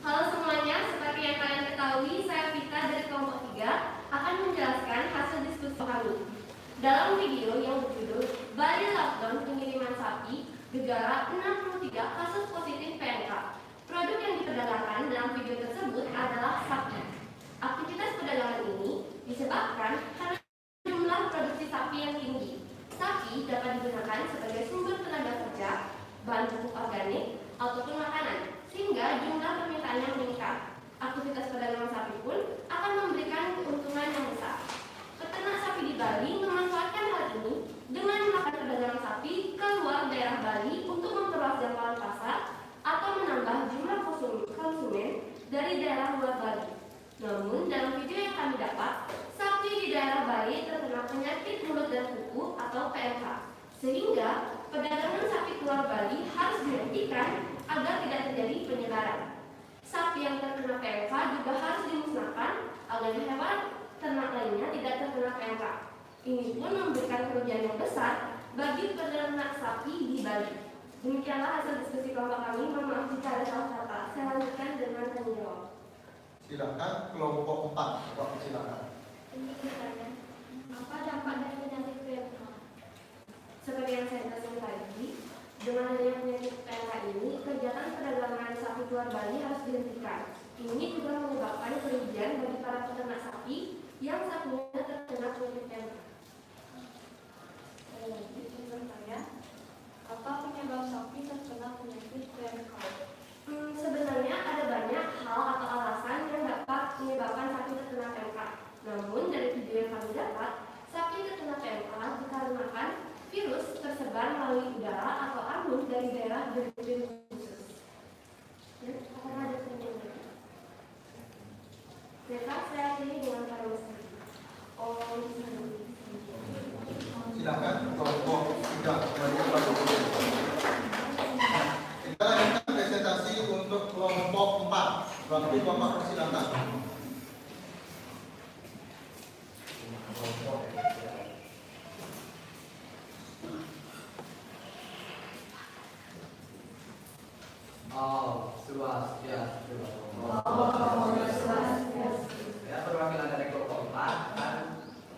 Halo semuanya, seperti yang kalian ketahui, saya Vita dari kelompok 3 akan menjelaskan hasil diskusi kami. Dalam video yang berjudul Bali Lockdown Pengiriman Sapi, Gegara 63 Kasus Positif PMK. Produk yang diperdagangkan dalam video tersebut adalah sapi. Aktivitas perdagangan ini disebabkan karena jumlah produksi sapi yang tinggi. Sapi dapat digunakan sebagai sumber tenaga kerja, bahan pupuk organik, ataupun makanan, sehingga jumlah permintaannya meningkat. Aktivitas perdagangan sapi pun akan memberikan keuntungan yang besar. Peternak sapi di Bali memanfaatkan hal ini dengan melakukan perdagangan sapi ke luar daerah Bali untuk memperluas jangkauan pasar atau menambah jumlah konsumen dari daerah luar Bali. Namun, dalam video yang kami dapat, sapi di daerah Bali terkena penyakit mulut dan kuku atau PMK, sehingga perdagangan sapi keluar Bali harus dihentikan agar tidak terjadi penyebaran. Sapi yang terkena PMK juga harus dimusnahkan agar hewan ternak lainnya tidak terkena PMK. Ini pun memberikan kerugian yang besar bagi peternak sapi di Bali. Demikianlah hasil diskusi kelompok kami. Mohon maaf jika ada salah kata. Saya lanjutkan dengan tanya jawab. Silakan kelompok 4, Bapak silakan. Ini bertanya, apa dampak dari penyakit PMK? Seperti yang saya jelaskan tadi, dengan adanya penyakit PMK ini, kegiatan perdagangan sapi keluar Bali harus dihentikan. Ini juga menyebabkan kerugian bagi para peternak sapi yang sapinya terkena penyakit PMK. Itu bertanya, apa penyebab sapi terkena penyakit PMK? Sebenarnya ada banyak hal atau alasan yang dapat menyebabkan sapi terkena PMK. Namun dari video yang kami dapat, sapi terkena PMK dikarenakan virus tersebar melalui udara atau angin dari daerah berbentuk khusus. Apakah ada pertanyaan? Baiklah, saya akhiri dengan para misteri. Silakan kelompok 3 kita lanjutkan presentasi untuk kelompok 4. Waktu Bapak persilakan. Ya, perwakilan dari kelompok 4 akan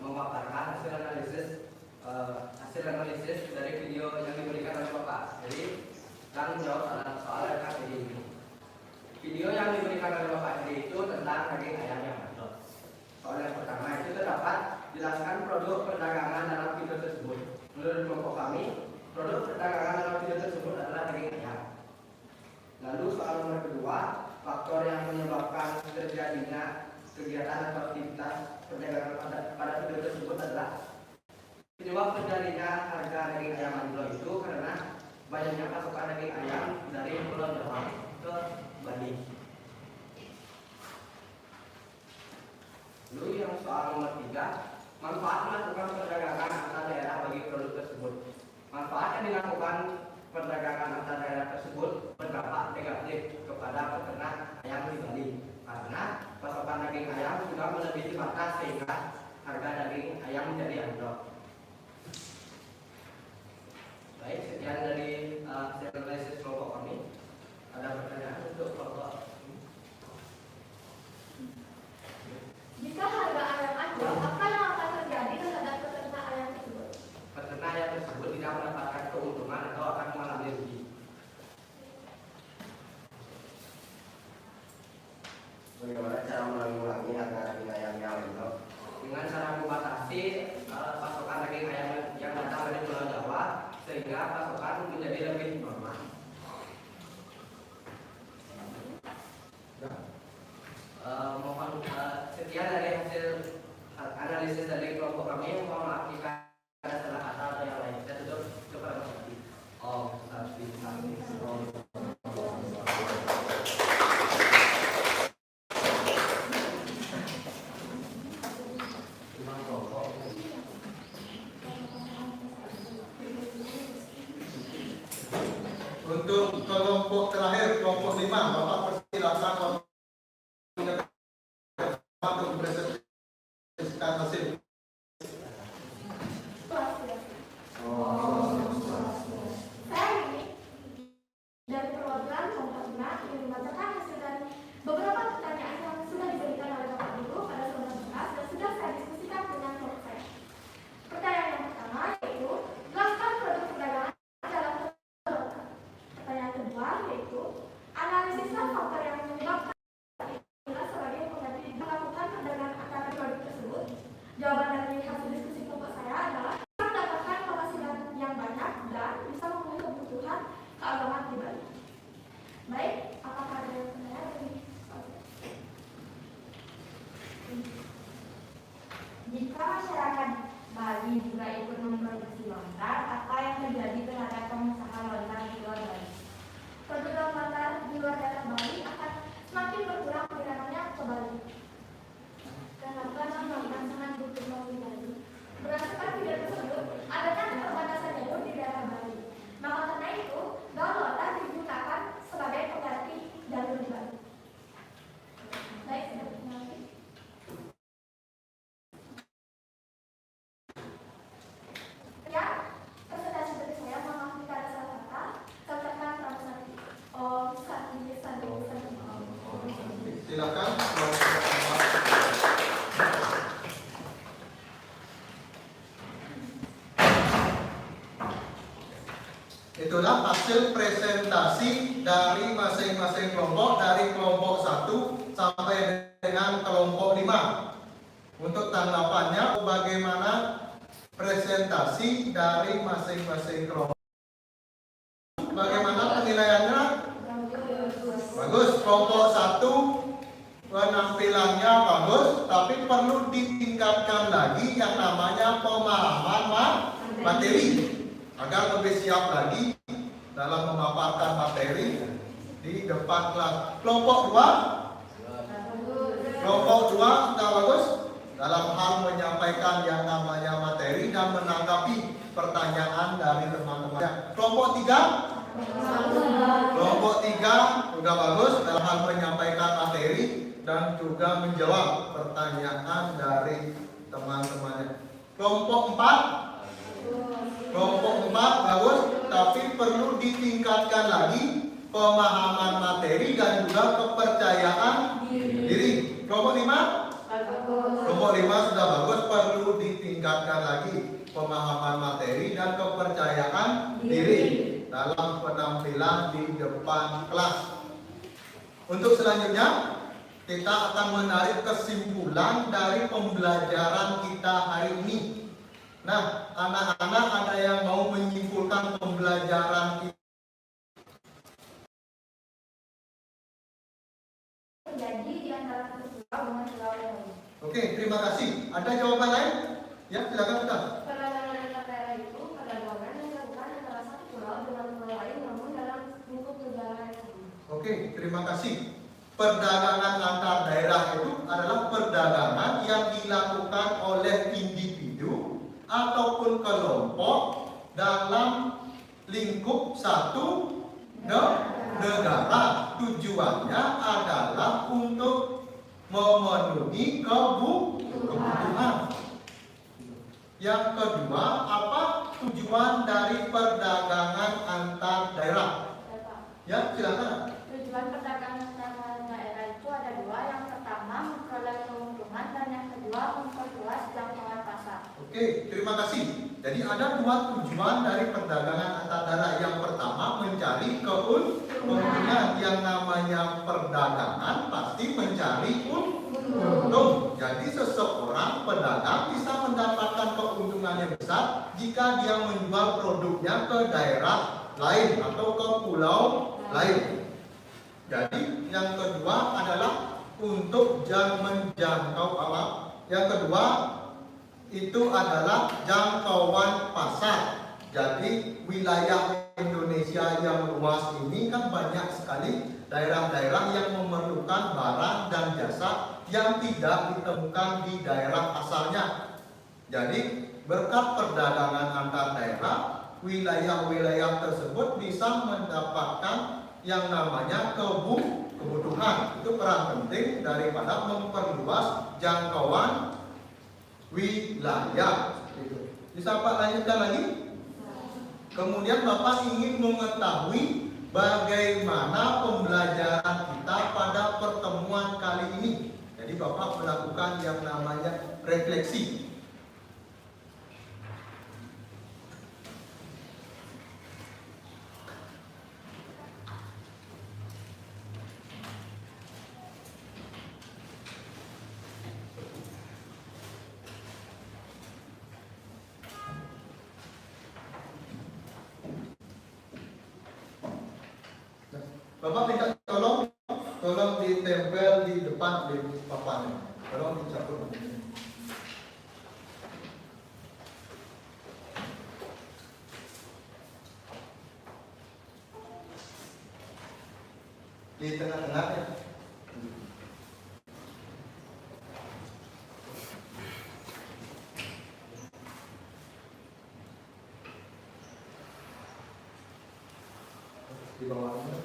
memaparkan hasil analisis dari video yang diberikan oleh Bapak. Jadi, akan menjawab soal KPI ini. Video yang diberikan oleh Bapak ini itu tentang daging ayam yang mandor. Soal yang pertama itu terdapat jelaskan produk perdagangan dalam video tersebut. Menurut kelompok kami, produk perdagangan dalam video tersebut adalah daging ayam. Lalu soal nomor kedua, faktor yang menyebabkan terjadinya kegiatan atau aktivitas perdagangan pada video tersebut adalah penyebab terjadinya harga daging ayam anjlok itu karena banyaknya pasokan daging ayam dari Pulau Jawa ke Bali. Lalu yang soal nomor 3, manfaat melakukan perdagangan antar daerah bagi produk tersebut. Manfaat yang dilakukan perdagangan antar daerah tersebut berdampak negatif kepada peternak ayam di Bali karena pasokan daging ayam sudah melebihi batas sehingga harga daging ayam menjadi anjlok. Baik, sekian dari analisis kelompok kami. Ada pertanyaan untuk kelompok? Jika harga ayam anjlok, apa yang akan terjadi terhadap peternak ayam tersebut? Peternak ayam tersebut tidak mendapatkan keuntungan atau akan mengalami rugi. Bagaimana cara menanggulangi harga daging ayam yang anjlok? Dengan cara membatasi pasokan daging ayam yang datang dari Pulau Jawa sehingga pasokan menjadi lebih normal. Mohon sekian dari hasil analisis dari kelompok kami. Mohon maaf jika ada salah kata atau yang lain. Saya tutup kepada Mas Adi. Untuk kelompok terakhir, kelompok 5, Bapak persilakan waktu untuk mempresentasikan hasil. Saya ini dari perwakilan kelompok 5 ingin membacakan hasil dari beberapa pertanyaan yang sudah diberikan oleh Bapak Guru pada saudara kelas dan sudah saya diskusikan dengan kelompok saya. Pertanyaan yang pertama yaitu jelaskan produk perdagangan dalam kelompok. Pertanyaan kedua yaitu analisislah faktor yang menyebabkan sebagai pengganti melakukan perdagangan antara produk tersebut. Jawaban dari hasil diskusi kelompok saya adalah mendapatkan penghasilan yang banyak dan bisa memenuhi kebutuhan keagamaan di Bali. Baik, apakah ada yang bertanya dari Jika masyarakat Bali juga ikut memproduksi lontar, apa yang terjadi terhadap pengusaha lontar di luar Bali? produk lontar di luar daerah Bali akan semakin berkurang pengirimannya ke Bali. Kenapa lontar sangat berkembang di Bali? Berdasarkan video tersebut, adanya keterbatasan jalur di daerah Bali. Maka karena itu, daun lontar digunakan sebagai pengganti jalur di Bali. Baik, sudah mengerti. Ya, presentasi dari saya mohon maaf jika ada salah kata. Katakan translasi. Oh, saat ini Silakan. Itulah hasil presentasi dari masing-masing kelompok, dari kelompok 1 sampai dengan kelompok 5. Untuk tanggapannya bagaimana presentasi dari masing-masing kelompok? Bagaimana penilaiannya? Bagus. Kelompok 1 penampilannya bagus, tapi perlu ditingkatkan lagi yang namanya pemahaman materi agar lebih siap lagi dalam memaparkan materi di depan kelas. Kelompok 2 sudah bagus dalam hal menyampaikan yang namanya materi dan menanggapi pertanyaan dari teman-teman. Kelompok 3 sudah bagus dalam hal menyampaikan materi dan juga menjawab pertanyaan dari teman-temannya. Kelompok 4 bagus, tapi perlu ditingkatkan lagi pemahaman materi dan juga kepercayaan diri. Kelompok 5 sudah bagus, perlu ditingkatkan lagi pemahaman materi dan kepercayaan diri dalam penampilan di depan kelas. Untuk selanjutnya, kita akan menarik kesimpulan dari pembelajaran kita hari ini. Nah, anak-anak ada yang mau menyimpulkan pembelajaran kita? Terjadi di antara satu pulau dengan pulau yang lain. Oke, terima kasih. Ada jawaban lain? Ya, silakan kita. Perdagangan antar daerah itu perdagangan yang dilakukan antara satu pulau dengan pulau lain namun dalam lingkup negara yang sama. Oke, terima kasih. Perdagangan antar daerah itu adalah perdagangan yang dilakukan oleh individu ataupun kelompok dalam lingkup satu negara. Tujuannya adalah untuk memenuhi kebutuhan. Yang kedua, apa tujuan dari perdagangan antar daerah? Ya, silakan. Tujuan perdagangan antar daerah itu ada dua. Yang pertama memperoleh keuntungan dan yang kedua memperluas jangkauan pasar. Oke, terima kasih. Jadi ada dua tujuan dari perdagangan antar daerah. Yang pertama mencari keuntungan. Yang namanya perdagangan pasti mencari untung. Jadi seseorang pedagang bisa mendapatkan keuntungan yang besar jika dia menjual produknya ke daerah lain atau ke pulau lain. Jadi yang kedua adalah untuk menjangkau apa? Yang kedua itu adalah jangkauan pasar. Jadi wilayah Indonesia yang luas ini kan banyak sekali daerah-daerah yang memerlukan barang dan jasa yang tidak ditemukan di daerah asalnya. Jadi berkat perdagangan antar daerah, wilayah-wilayah tersebut bisa mendapatkan yang namanya kebutuhan kebutuhan. Itu peran penting daripada memperluas jangkauan wilayah. Bisa Pak lanjutkan lagi? Kemudian Bapak ingin mengetahui bagaimana pembelajaran kita pada pertemuan kali ini. Jadi Bapak melakukan yang namanya refleksi. Bapak minta tolong ditempel di depan di papannya. Tolong dicabut. Di tengah-tengah ya. Di bawahnya.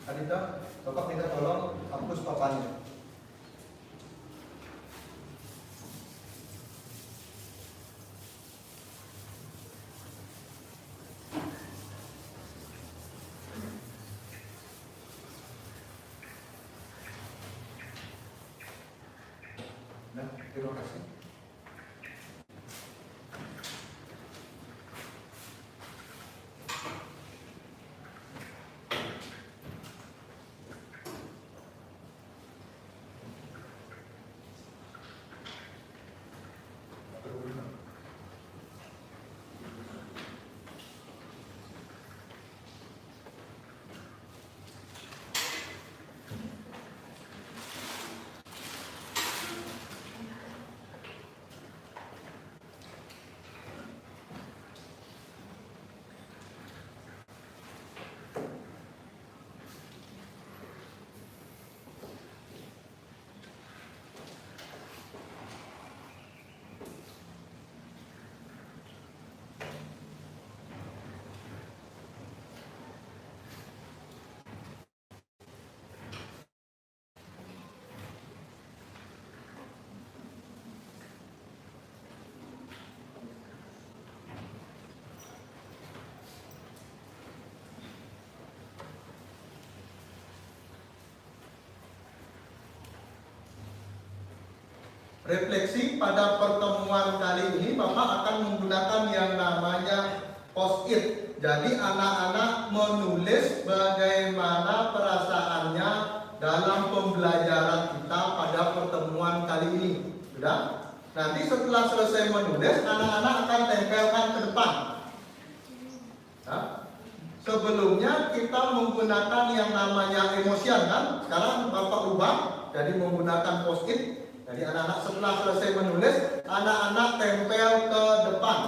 Anita, Bapak minta tolong hapus papannya. Nah, terima kasih. Refleksi pada pertemuan kali ini Bapak akan menggunakan yang namanya post-it. Jadi anak-anak menulis bagaimana perasaannya dalam pembelajaran kita pada pertemuan kali ini. Sudah? Nanti setelah selesai menulis, anak-anak akan tempelkan ke depan. Nah, sebelumnya kita menggunakan yang namanya emosian kan? Sekarang Bapak ubah jadi menggunakan post-it. Jadi anak-anak setelah selesai menulis, anak-anak tempel ke depan.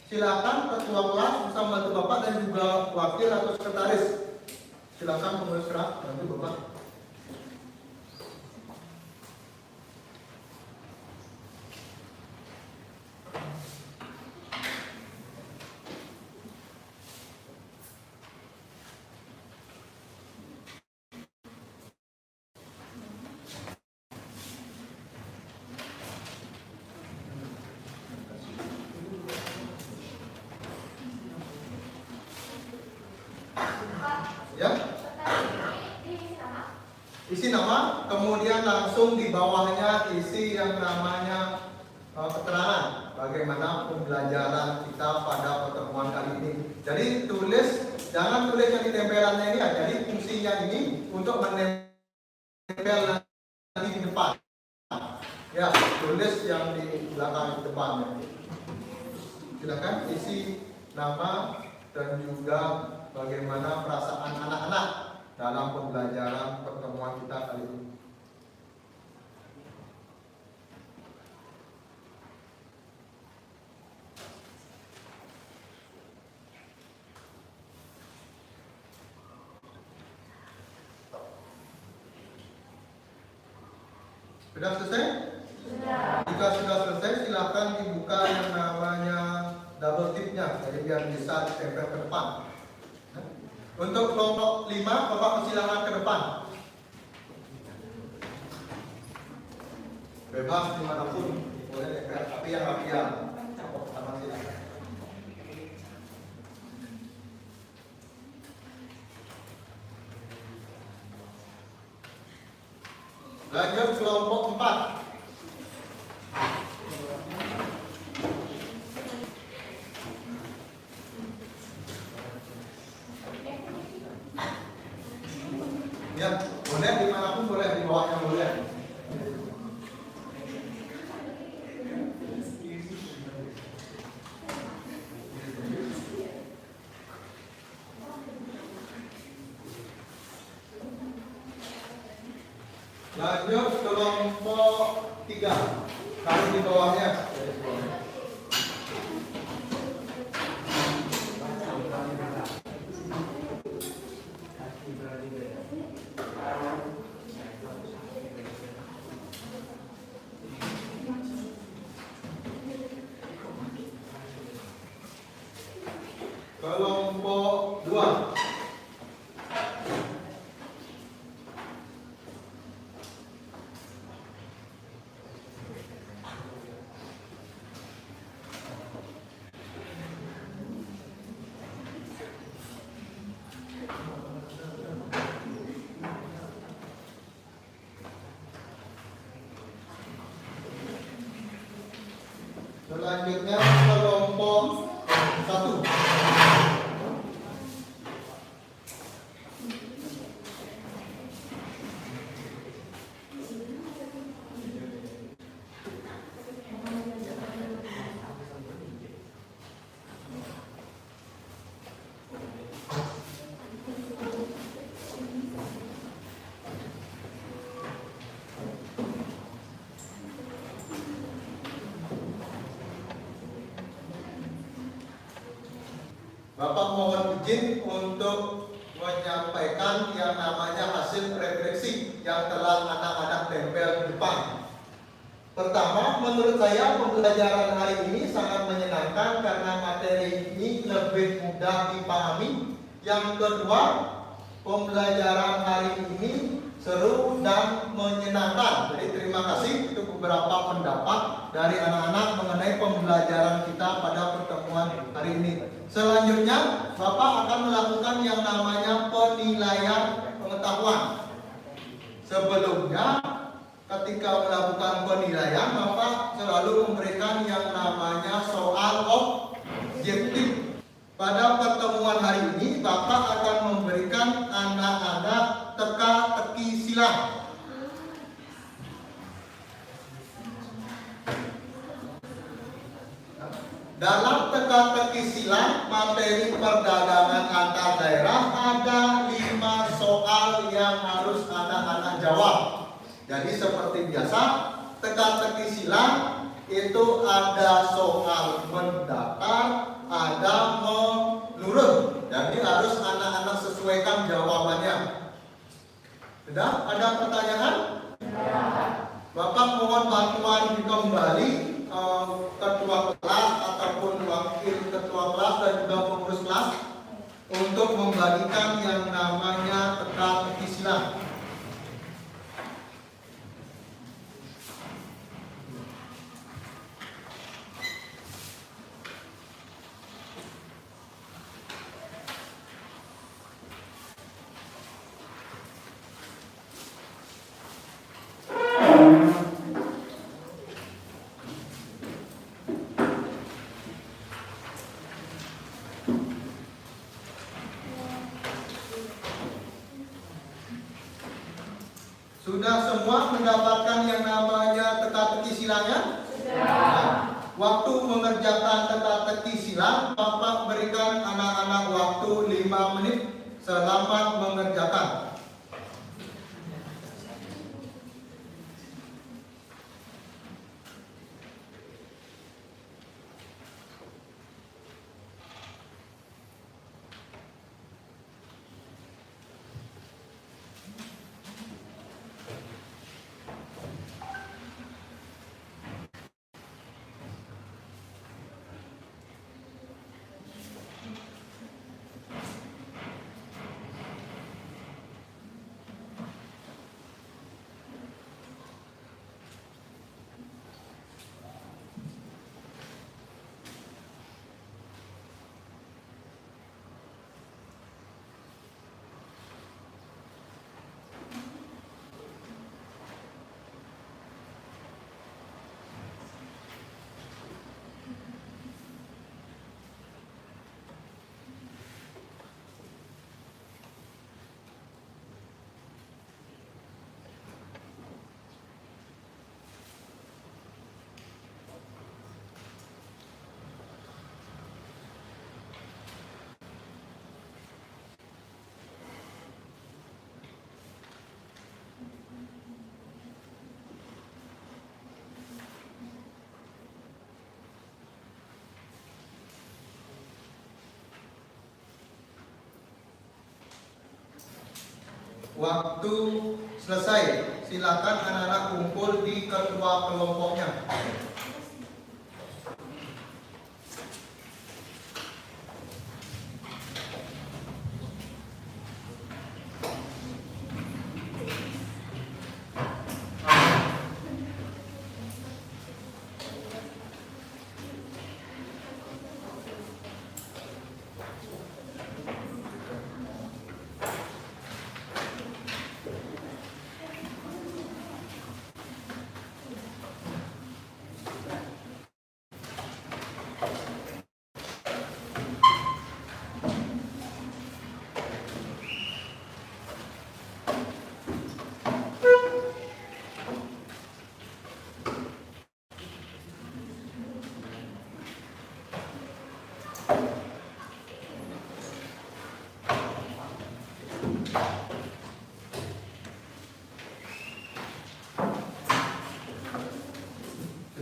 Silakan ketua kelas bisa membantu Bapak dan juga wakil atau sekretaris. Silakan penulis surat bantu Bapak. Ya, isi nama, kemudian langsung di bawahnya isi yang namanya keterangan bagaimana pembelajaran kita pada pertemuan kali ini. Jadi tulis, jangan tulis yang di tempelannya ini ya. Jadi fungsinya ini untuk menempel nanti di depan. Ya, tulis yang di belakang depannya. Silakan isi nama dan juga bagaimana perasaan anak-anak dalam pembelajaran pertemuan kita kali ini. Sudah selesai? Jika sudah selesai, silakan dibuka yang namanya double tipnya, jadi biar bisa ditempel ke depan. Untuk kelompok 5, Bapak persilakan ke depan. Bebas dimanapun, boleh tempel, tapi yang rapian. Sama silakan. Lanjut kelompok 4. Ya, boleh dimanapun boleh, di bawahnya boleh. Lanjut kelompok 3, kali di bawahnya. Kelompok 2. Selanjutnya kelompok 1. Bapak mohon izin untuk menyampaikan yang namanya hasil refleksi yang telah anak-anak tempel di depan. Pertama, menurut saya pembelajaran hari ini sangat menyenangkan karena materi ini lebih mudah dipahami. Yang kedua, pembelajaran hari ini seru dan menyenangkan. Jadi terima kasih untuk beberapa pendapat dari anak-anak mengenai pembelajaran kita pada pertemuan hari ini. Selanjutnya, Bapak akan melakukan yang namanya penilaian pengetahuan. Sebelumnya, ketika melakukan penilaian, Bapak selalu memberikan yang namanya soal objektif. Pada pertemuan hari ini, Bapak akan memberikan anak-anak teka-teki silang. Dalam teka-teki silang materi perdagangan antar daerah ada 5 soal yang harus anak-anak jawab. Jadi seperti biasa, teka-teki silang itu ada soal mendatar, ada menurun. Jadi harus anak-anak sesuaikan jawabannya. Sudah? Ada pertanyaan? Bapak mohon bantuan kembali ketua kelas ataupun wakil ketua kelas dan juga pengurus kelas untuk membagikan yang namanya teka-teki silang. Sudah semua mendapatkan yang namanya teka-teki silangnya? Sudah. Waktu mengerjakan teka-teki silang, Bapak berikan anak-anak waktu 5 menit. Selamat mengerjakan. Waktu selesai. Silakan anak-anak kumpul di ketua kelompoknya.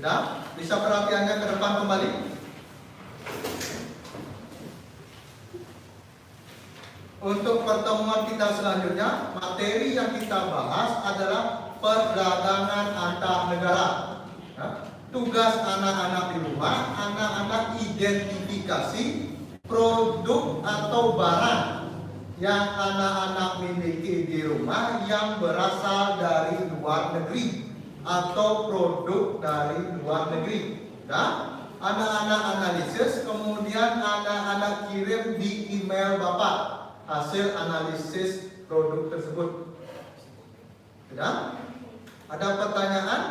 Sudah? Bisa perhatiannya ke depan kembali. Untuk pertemuan kita selanjutnya, materi yang kita bahas adalah perdagangan antar negara. Ya. Tugas anak-anak di rumah, anak-anak identifikasi produk atau barang yang anak-anak miliki di rumah yang berasal dari luar negeri atau produk dari luar negeri. Nah, anak-anak analisis, kemudian anak-anak kirim di email Bapak hasil analisis produk tersebut. Tidak? Ada pertanyaan?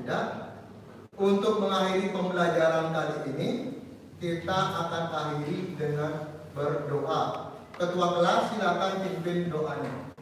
Tidak? Untuk mengakhiri pembelajaran kali ini, kita akan akhiri dengan berdoa. Ketua kelas silakan pimpin doanya.